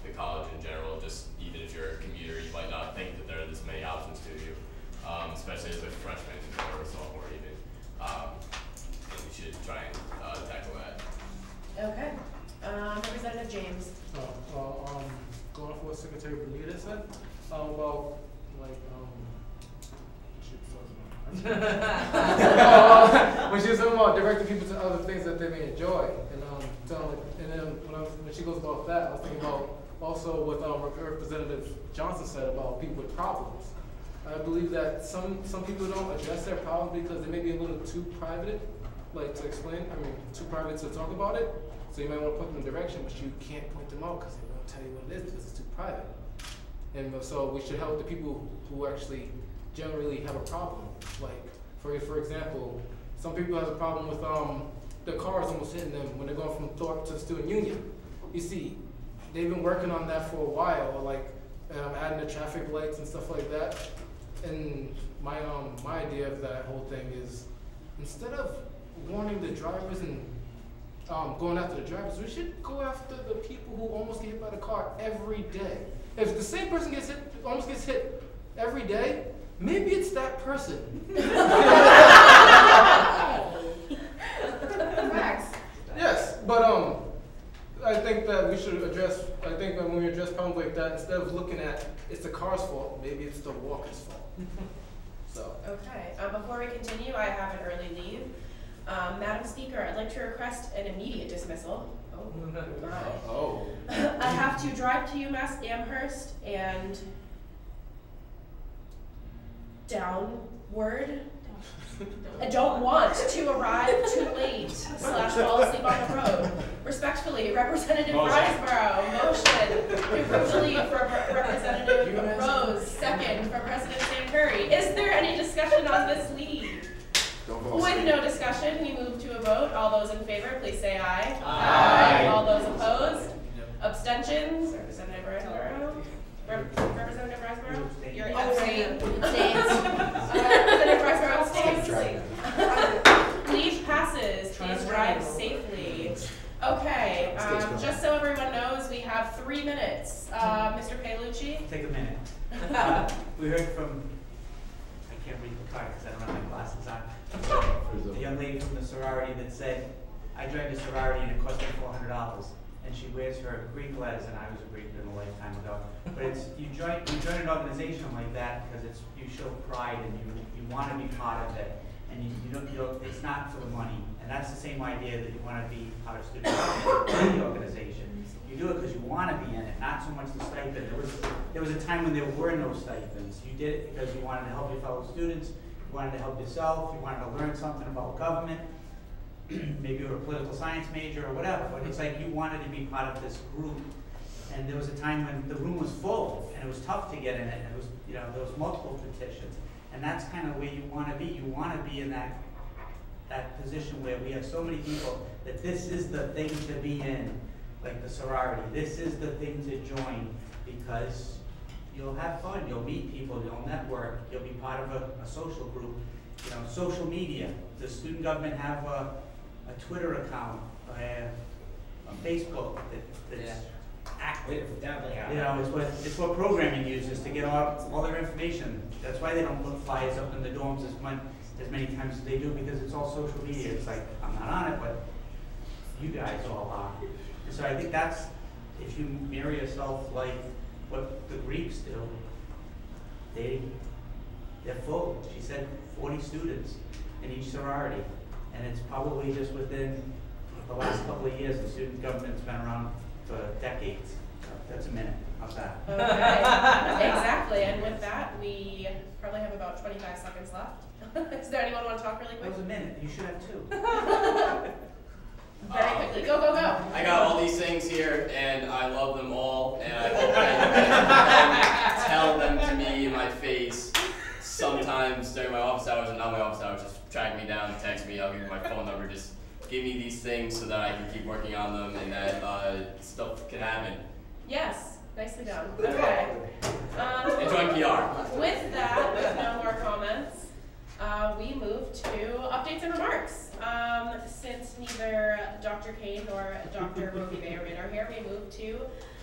the college in general. Just even if you're a commuter, you might not think that there are this many options to you, especially as a freshman or a sophomore even. And we should try and tackle that. Okay. Representative James. Going off what Secretary Bermudez said about like when she was talking about directing people to other things that they may enjoy, and when she goes about that, I was thinking about also what Representative Johnson said about people with problems. I believe that some people don't address their problems because they may be a little too private, like to explain, too private to talk about it. So you might want to point them in a direction, but you can't point them out because they won't tell you what it is because it's too private. And so we should help the people who actually generally have a problem. Like, for example, some people have a problem with the cars almost hitting them when they're going from Thorpe to the Student Union. You see, they've been working on that for a while, like adding the traffic lights and stuff like that. And my idea of that whole thing is, instead of warning the drivers and going after the drivers, we should go after the people who almost get hit by the car every day. If the same person almost gets hit every day, maybe it's that person. Facts. Yes, but I think that we should address, I think that when we address problems like that, instead of looking at it's the car's fault, maybe it's the walker's fault. So. Okay, before we continue, I have an early leave. Madam Speaker, I'd like to request an immediate dismissal. Oh, my. Oh. I have to drive to UMass Amherst and downward. I don't want to arrive too late / fall asleep on the road. Respectfully, Representative Riseborough. Motion to approve the leave for Representative Rose. Second for President Santuri. Is there any discussion on this leave? With no discussion, we move to a vote. All those in favor, please say aye. Aye. All those opposed? Abstentions? Representative Riseborough? Representative Riseborough? You're abstaining. Representative Riseborough abstains. Leave passes. Please drive safely. Okay, just so everyone knows, we have 3 minutes. Mr. Paolucci? Take a minute. We heard from, I can't read the card because I don't have my glasses on. The young lady from the sorority that said, I joined a sorority and it cost me $400. And she wears her Greek letters, and I was a Greek in a lifetime ago. But it's you join an organization like that because you show pride and you want to be part of it, and you don't it's not for the money. And that's the same idea that you want to be part of student organization. You do it because you want to be in it, not so much the stipend. There was a time when there were no stipends. You did it because you wanted to help your fellow students, you wanted to help yourself, you wanted to learn something about government. Maybe you were a political science major or whatever, but it's like you wanted to be part of this group. And there was a time when the room was full and it was tough to get in it, and it was, there was multiple petitions. And that's kind of where you want to be. You want to be in that position where we have so many people that this is the thing to be in, like the sorority. This is the thing to join because you'll have fun, you'll meet people, you'll network, you'll be part of a social group. Social media. Does student government have a Twitter account, a Facebook that's active? It's what programming uses to get all their information. That's why they don't put flyers up in the dorms as many times as they do, because it's all social media. It's like, I'm not on it, but you guys all are. And so I think that's, if you mirror yourself like what the Greeks do, they're full. She said 40 students in each sorority. And it's probably just within the last couple of years, the student government's been around for decades. So that's a minute. How's that? Okay, exactly. And with that, we probably have about 25 seconds left. Does there anyone want to talk really quick? That was a minute. You should have 2. Very quickly. Go, go, go. I got all these things here, and I love them all, and I hope that you can tell them to me in my face sometimes during my office hours and not my office hours. Just track me down, text me, I'll give you my phone number. Just give me these things so that I can keep working on them and that stuff can happen. Yes, nicely done. Okay. And join PR. With that, with no more comments, we move to updates and remarks. Since neither Dr. Kane nor Dr. Roby Bayerman are here, we move to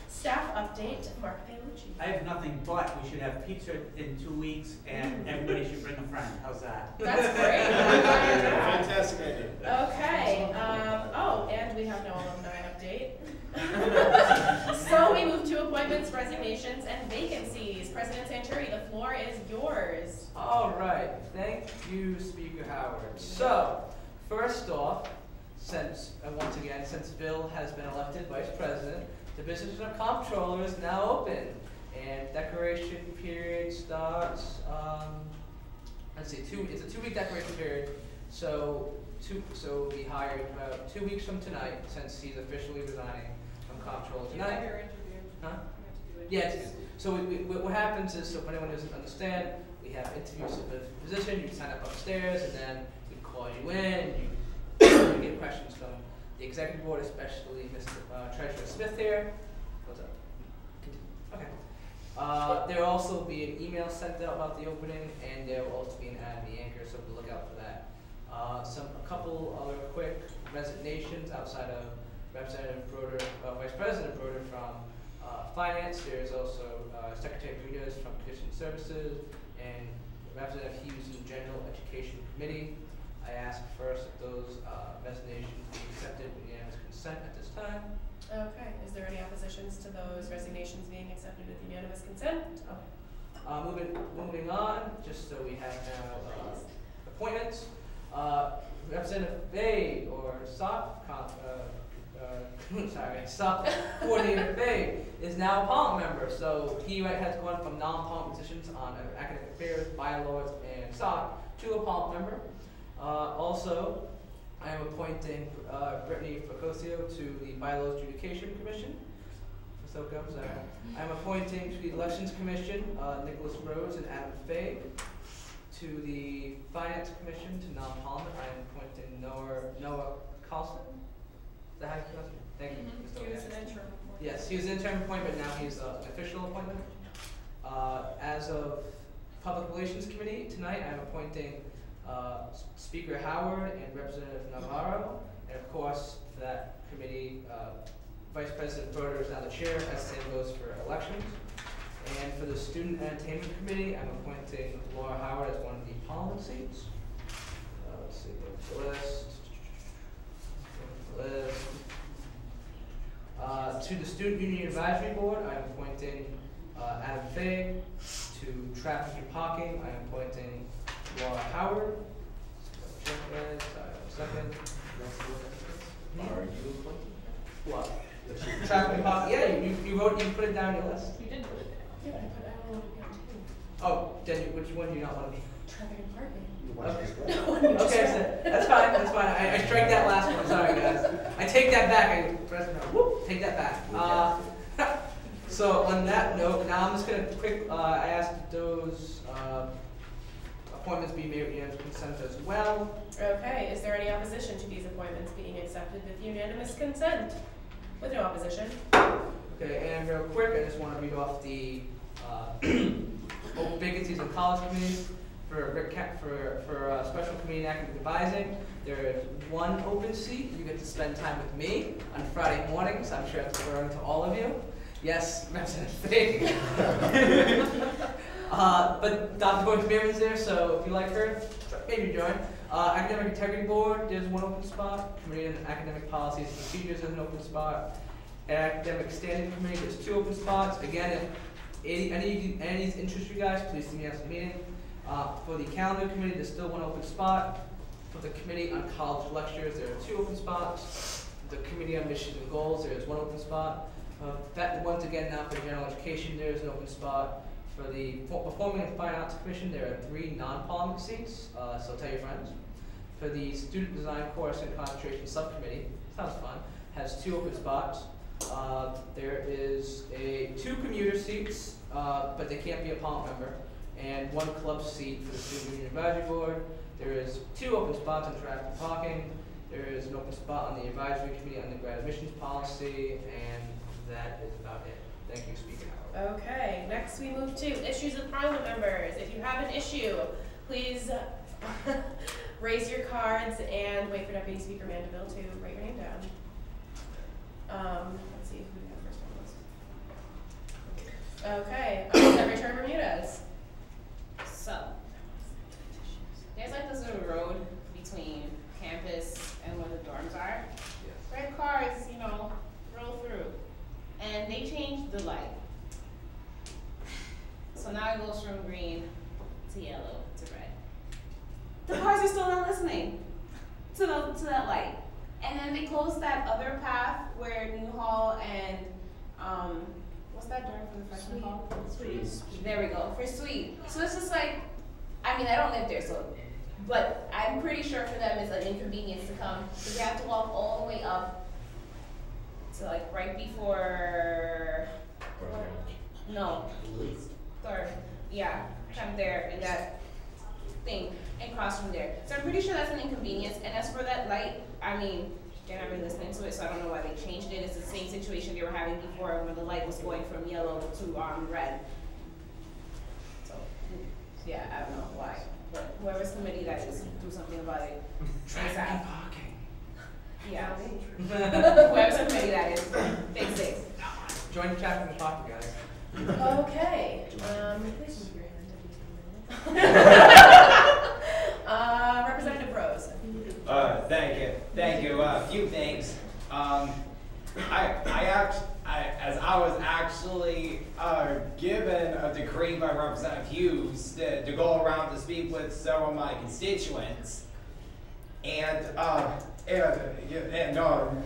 staff update. Mark Paolucci. I have nothing, but we should have pizza in 2 weeks, and everybody should bring a friend. How's that? That's great. Fantastic idea. Okay. And we have no alumni update. So we move to appointments, resignations, and vacancies. President Santuri, the floor is yours. All right. Thank you, Speaker Howard. So, first off, once again, since Bill has been elected vice president, the position of comptroller is now open. And declaration period starts, let's see, it's a 2-week declaration period. So we'll be hired about 2 weeks from tonight, since he's officially resigning from comptroller tonight. Huh? Yeah, so what happens is, so if anyone doesn't understand, we have interviews for the position, you sign up upstairs, and then we call you in, you get questions from the executive board, especially Mr. Treasurer Smith here. What's up? Okay. There will also be an email sent out about the opening, and there will also be an ad in the Anchor, so we'll look out for that. A couple other quick resignations outside of Representative Broder, Vice President Broder from Finance. There's also Secretary Bermudez from Christian Services and Representative Hughes in General Education Committee. I ask first if those resignations be accepted with unanimous consent at this time. Okay, is there any oppositions to those resignations being accepted with unanimous consent? Moving on, just so we have now appointments. Representative Bay or SOC Coordinator Bay is now a Parliament member. So he has gone from non-Parliament positions on academic affairs, bylaws, and SOC to a Parliament member. Also, I am appointing Brittany Focosio to the Bylaws Adjudication Commission. So it goes there. I'm appointing to the Elections Commission Nicholas Rhodes and Adam Fay. To the Finance Commission to non-Parliament, I am appointing Noah Carlson. Is that how you pronounce it? Thank you. He was an interim appointment. Yes, he was an interim appointment, now he's an official appointment. As of Public Relations Committee, tonight I'm appointing Speaker Howard and Representative Navarro. And of course, for that committee, Vice President Broder is now the chair, as same goes for elections. And for the Student Entertainment Committee, I'm appointing Laura Howard as one of the Parliament seats. Let's see, there's the list. To the Student Union Advisory Board, I'm appointing Adam Fay. To Traffic and Parking, I'm appointing Laura Howard. Check that, sorry, 1 second. Are you appointed? What? Traffic and Parking, yeah, you put it down on your list. You did put it down. Yeah, but I don't want to be on two. Oh, then which one do you not want to be? Traffic and parking. Okay, so that's fine, that's fine. I strike that last one, sorry guys. I take that back, I press no, whoop, take that back. So on that note, now I'm just gonna I ask that those appointments be made with unanimous consent as well. Okay, is there any opposition to these appointments being accepted with unanimous consent? With no opposition. Okay, and real quick, I just want to read off the open vacancies in college committees. For special committee and academic advising, there is 1 open seat. You get to spend time with me on Friday mornings. I'm sure that's referring to all of you. Yes, Representative Fay. But Dr. Boyd Spearman's there, so if you like her, maybe join. Academic Integrity Board, there's 1 open spot. Committee on Academic Policies and Procedures has an open spot. Academic Standing Committee, there's 2 open spots. Again, if any of these interest you guys, please see me after the meeting. For the Calendar Committee, there's still 1 open spot. For the Committee on College Lectures, there are 2 open spots. The Committee on Missions and Goals, there is 1 open spot. Once again, now for General Education, there is an open spot. For the Performing and Fine Arts Commission, there are 3 non-Parliament seats, so tell your friends. For the Student Design Course and Concentration Subcommittee, sounds fun, has 2 open spots. There is 2 commuter seats, but they can't be a Parliament member, and 1 club seat for the Student Union Advisory Board. There is 2 open spots on traffic and parking. There is an open spot on the Advisory Committee on the Grad Admissions Policy, and that is about it. Thank you, Speaker Howard. Okay, next we move to issues with Parliament members. If you have an issue, please raise your cards and wait for Deputy Speaker Mandeville to write your name down. Let's see who we have first on the list. Okay, Secretary Bermudez. So, there's like this little road between campus and where the dorms are, where cars, roll through. And they changed the light. So now it goes from green to yellow to red. The cars are still not listening to that light. And then they closed that other path where New Hall and, what's that door for the freshman hall? Sweet. There we go, for Sweet. So it's just like, I mean, I don't live there, so, but I'm pretty sure for them it's an inconvenience to come. So they have to walk all the way up to like right before, no, third, yeah, come there in that thing and cross from there. So I'm pretty sure that's an inconvenience. And as for that light, I mean, they're not really listening to it, so I don't know why they changed it. It's the same situation they were having before where the light was going from yellow to red. So, yeah, I don't know why. But whoever's committee that is, do something about it. ASAP. Yeah. Whoever's committee that is, fix it. Join the chat in the pocket, guys. Okay. Please move your hand. Representative Rose. Thank you. A few things. As I was actually given a decree by Representative Hughes to go around to speak with several of my constituents, and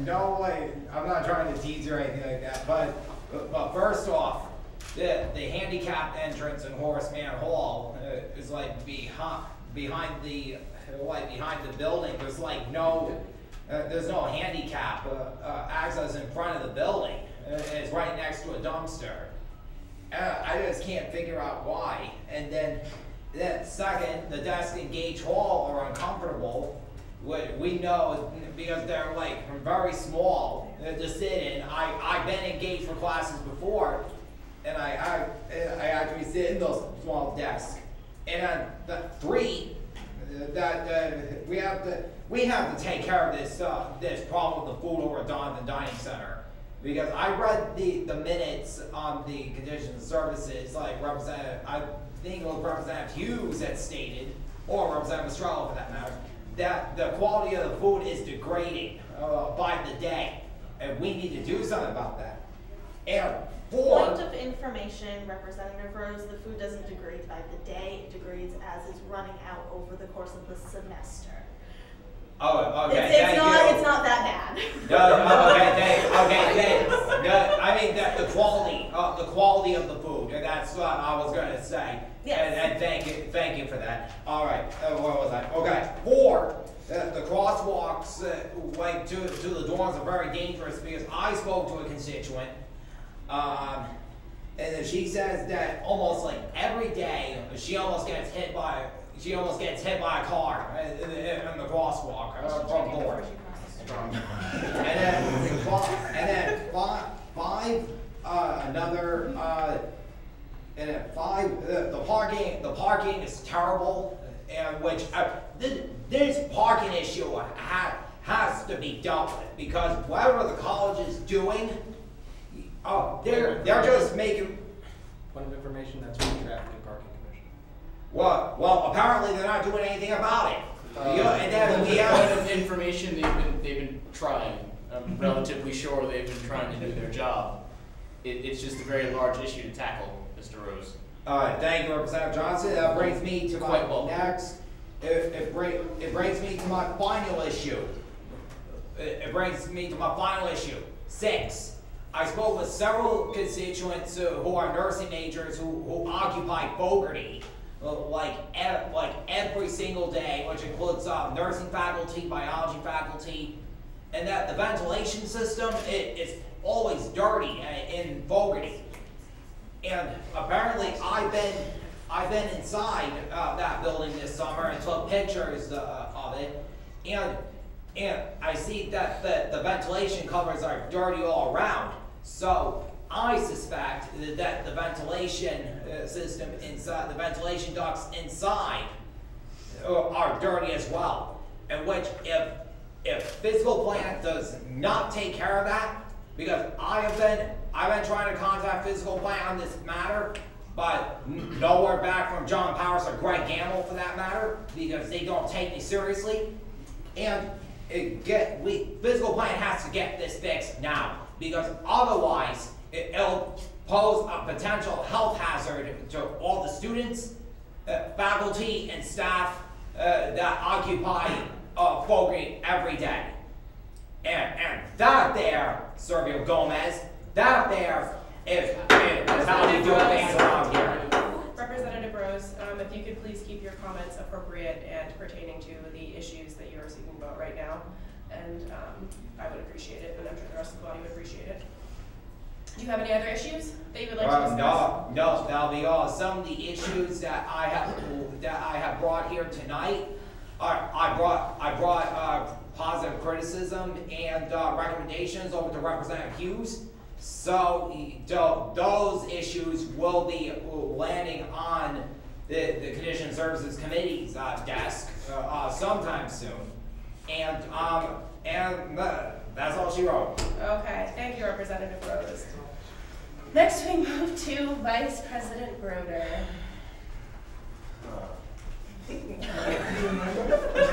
no way, I'm not trying to tease or anything like that, but first off, the handicapped entrance in Horace Mann Hall is like behind the building. There's like there's no handicap access in front of the building. It's right next to a dumpster. I just can't figure out why. And then second, the desks in Gage Hall are uncomfortable. We know because they're like very small to sit in. I've been in Gage for classes before, and I actually sit in those small desks. And three, that we have to take care of this problem with the food over at Donovan Dining Center, because I read the minutes on the conditions and services, like I think it was Representative Hughes that stated, or Representative Estrella for that matter, that the quality of the food is degrading by the day, and we need to do something about that. And Point of information, Representative Rose, the food doesn't degrade by the day, it degrades as it's running out over the course of the semester. Oh, okay, It's not that bad. No, I mean, the quality of the food, and that's what I was going to say. Yes. And thank you for that. All right, where was I? Okay, 4, the crosswalks like to the dorms are very dangerous, because I spoke to a constituent, and she says that almost like every day she almost gets hit by a car in the crosswalk from board. And then the parking is terrible, and which this parking issue has to be dealt with, because whatever the college is doing, they're just making. Point of information, that's from the Traffic and Parking Commission. Well, apparently they're not doing anything about it. And then we have information they've been trying. I'm relatively sure they've been trying to do their job. It's just a very large issue to tackle, Mr. Rose. Thank you, Representative Johnson. That brings me to my next. It brings me to my final issue. It brings me to my final issue. 6. I spoke with several constituents who are nursing majors who occupy Fogarty, like every single day, which includes nursing faculty, biology faculty, and that the ventilation system is always dirty in Fogarty. And apparently, I've been inside that building this summer and took pictures of it, and I see that the ventilation covers are dirty all around. So I suspect that the ventilation system inside, the ventilation ducts inside, are dirty as well. And which, if physical plant does not take care of that, because I've been trying to contact physical plant on this matter, but nowhere back from John Powers or Greg Gamble for that matter, because they don't take me seriously. And physical plant has to get this fixed now, because otherwise it'll pose a potential health hazard to all the students, faculty, and staff that occupy Fogarty every day. And that there, Sergio Gomez, that there is how we do things around here. Representative Rose, if you could please keep your comments appropriate and pertaining to the issues that you are speaking about right now, and I would appreciate it, and I'm sure the rest of the body would appreciate it. Do you have any other issues that you would like to discuss? No, that'll be all. Some of the issues that I have brought here tonight I brought positive criticism and recommendations over to Representative Hughes. So those issues will be landing on the Condition Services Committee's desk sometime soon. And that's all she wrote. Okay, thank you, Representative Rose. Next, we move to Vice President Broder.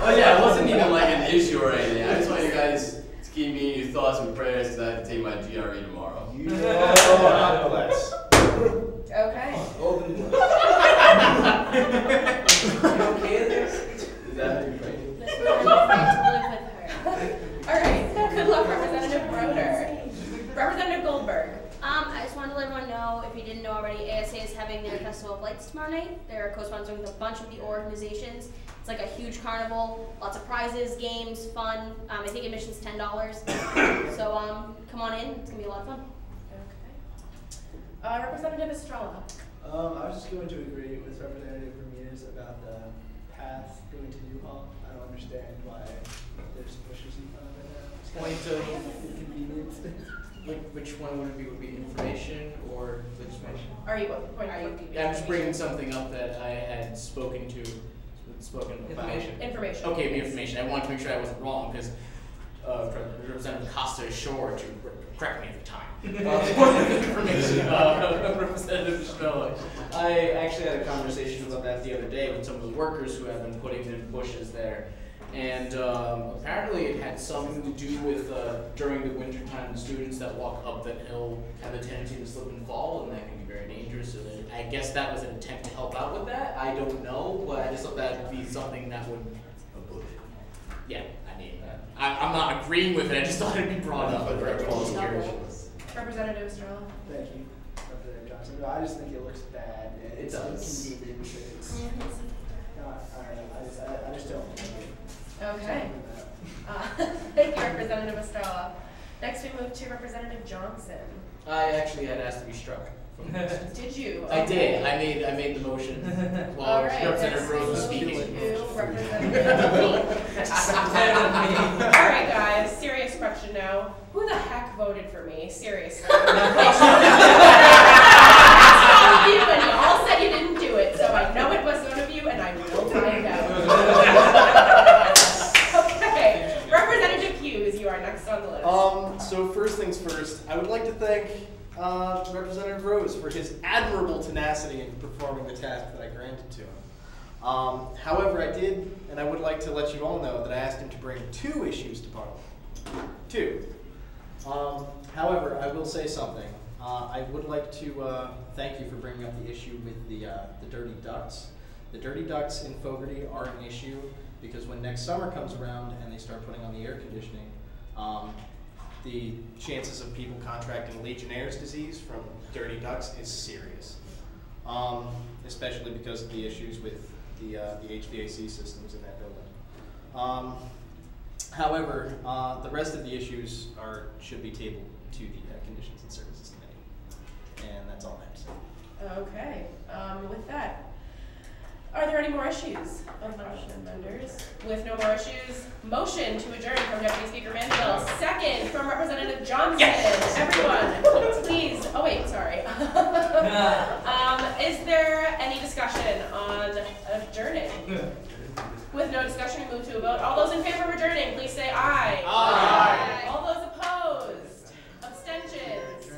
Oh yeah, it wasn't even like an issue or anything. I just want you guys to keep me in your thoughts and prayers because I have to take my GRE tomorrow. God bless. Okay. You okay with this? Is that how you're praying? All right, good luck, Representative Broder. Representative Goldberg. I just wanted to let everyone know, if you didn't know already, ASA is having their Festival of Lights tomorrow night. They're co-sponsoring with a bunch of the organizations. It's like a huge carnival, lots of prizes, games, fun. I think admission's $10. So come on in, it's gonna be a lot of fun. Okay. Representative Estrella. I was just going to agree with Representative Ramirez about the path going to Newhall. I don't understand why there's bushes in front of it now. It's kind of inconvenient. Which one would it be? Would be information or legislation? I'm just bringing something up that I had spoken about. Information. Okay, the information. I wanted to make sure I wasn't wrong because Representative Costa is sure to correct me every time. Information. Representative Estrella. I actually had a conversation about that the other day with some of the workers who have been putting the bushes there. And apparently it had something to do with during the winter time, the students that walk up that hill have a tendency to slip and fall, and that can be very dangerous. So I guess that was an attempt to help out with that. I don't know, but I just thought that would be something that would. Yeah, I mean, I'm not agreeing with it. I just thought it'd be brought up. Representative Estrella. Thank you, Representative Johnson. No, I just think it looks bad. It's inconvenient. I just don't like it. Okay. Thank you, Representative Estrella. Next, we move to Representative Johnson. I actually had asked to be struck. Did you? I did. I made the motion while Representative Rose was speaking. All right, guys. Serious question now. Who the heck voted for me? Seriously. You and you all said you didn't do it, so I know it was one of you, and I will find out. Okay, Representative Hughes, you are next on the list. So first things first, I would like to thank Representative Rose for his admirable tenacity in performing the task that I granted to him. However, I did, and I would like to let you all know that I asked him to bring 2 issues to Parliament. 2. However, I will say something. I would like to thank you for bringing up the issue with the dirty ducts. The dirty ducts in Fogarty are an issue because when next summer comes around and they start putting on the air conditioning, the chances of people contracting Legionnaire's disease from dirty ducts is serious, especially because of the issues with the HVAC systems in that building. However, the rest of the issues should be tabled to the Conditions and Services Committee, and that's all I have to say. Okay. With that, are there any more issues of motion members? With no more issues, motion to adjourn from Deputy Speaker Mandeville. Second from Representative Johnson. Yes. Everyone, please. Oh wait, sorry. Is there any discussion on adjourning? With no discussion, we move to a vote. All those in favor of adjourning, please say aye. Aye. All those opposed? Abstentions?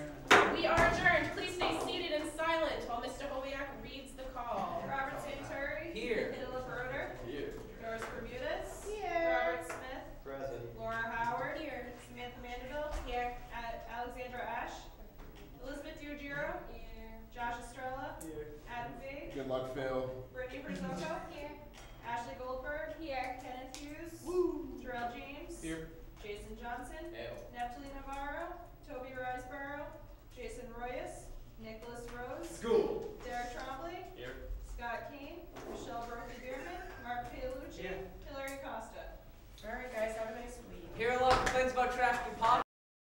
We are adjourned. Please stay seated and silent while Mr. Hoviak reads the call. Robert Santuri. Here. Hidela Broder. Here. Doris Bermudez. Here. Robert Smith. Present. Laura Howard. Here. Samantha Mandeville. Here. Alexandra Ash. Elizabeth Diogiro. Here. Josh Estrella. Here. Adam Fig. Good luck, Phil. Brittany Prisoko. Here. Ashley Goldberg. Here. Kenneth Hughes. Woo. Jarrell James. Here. Jason Johnson. Hail. Neptali Navarro. Toby Riseborough. Jason Royas. Nicholas Rose. School. Derek Trombley.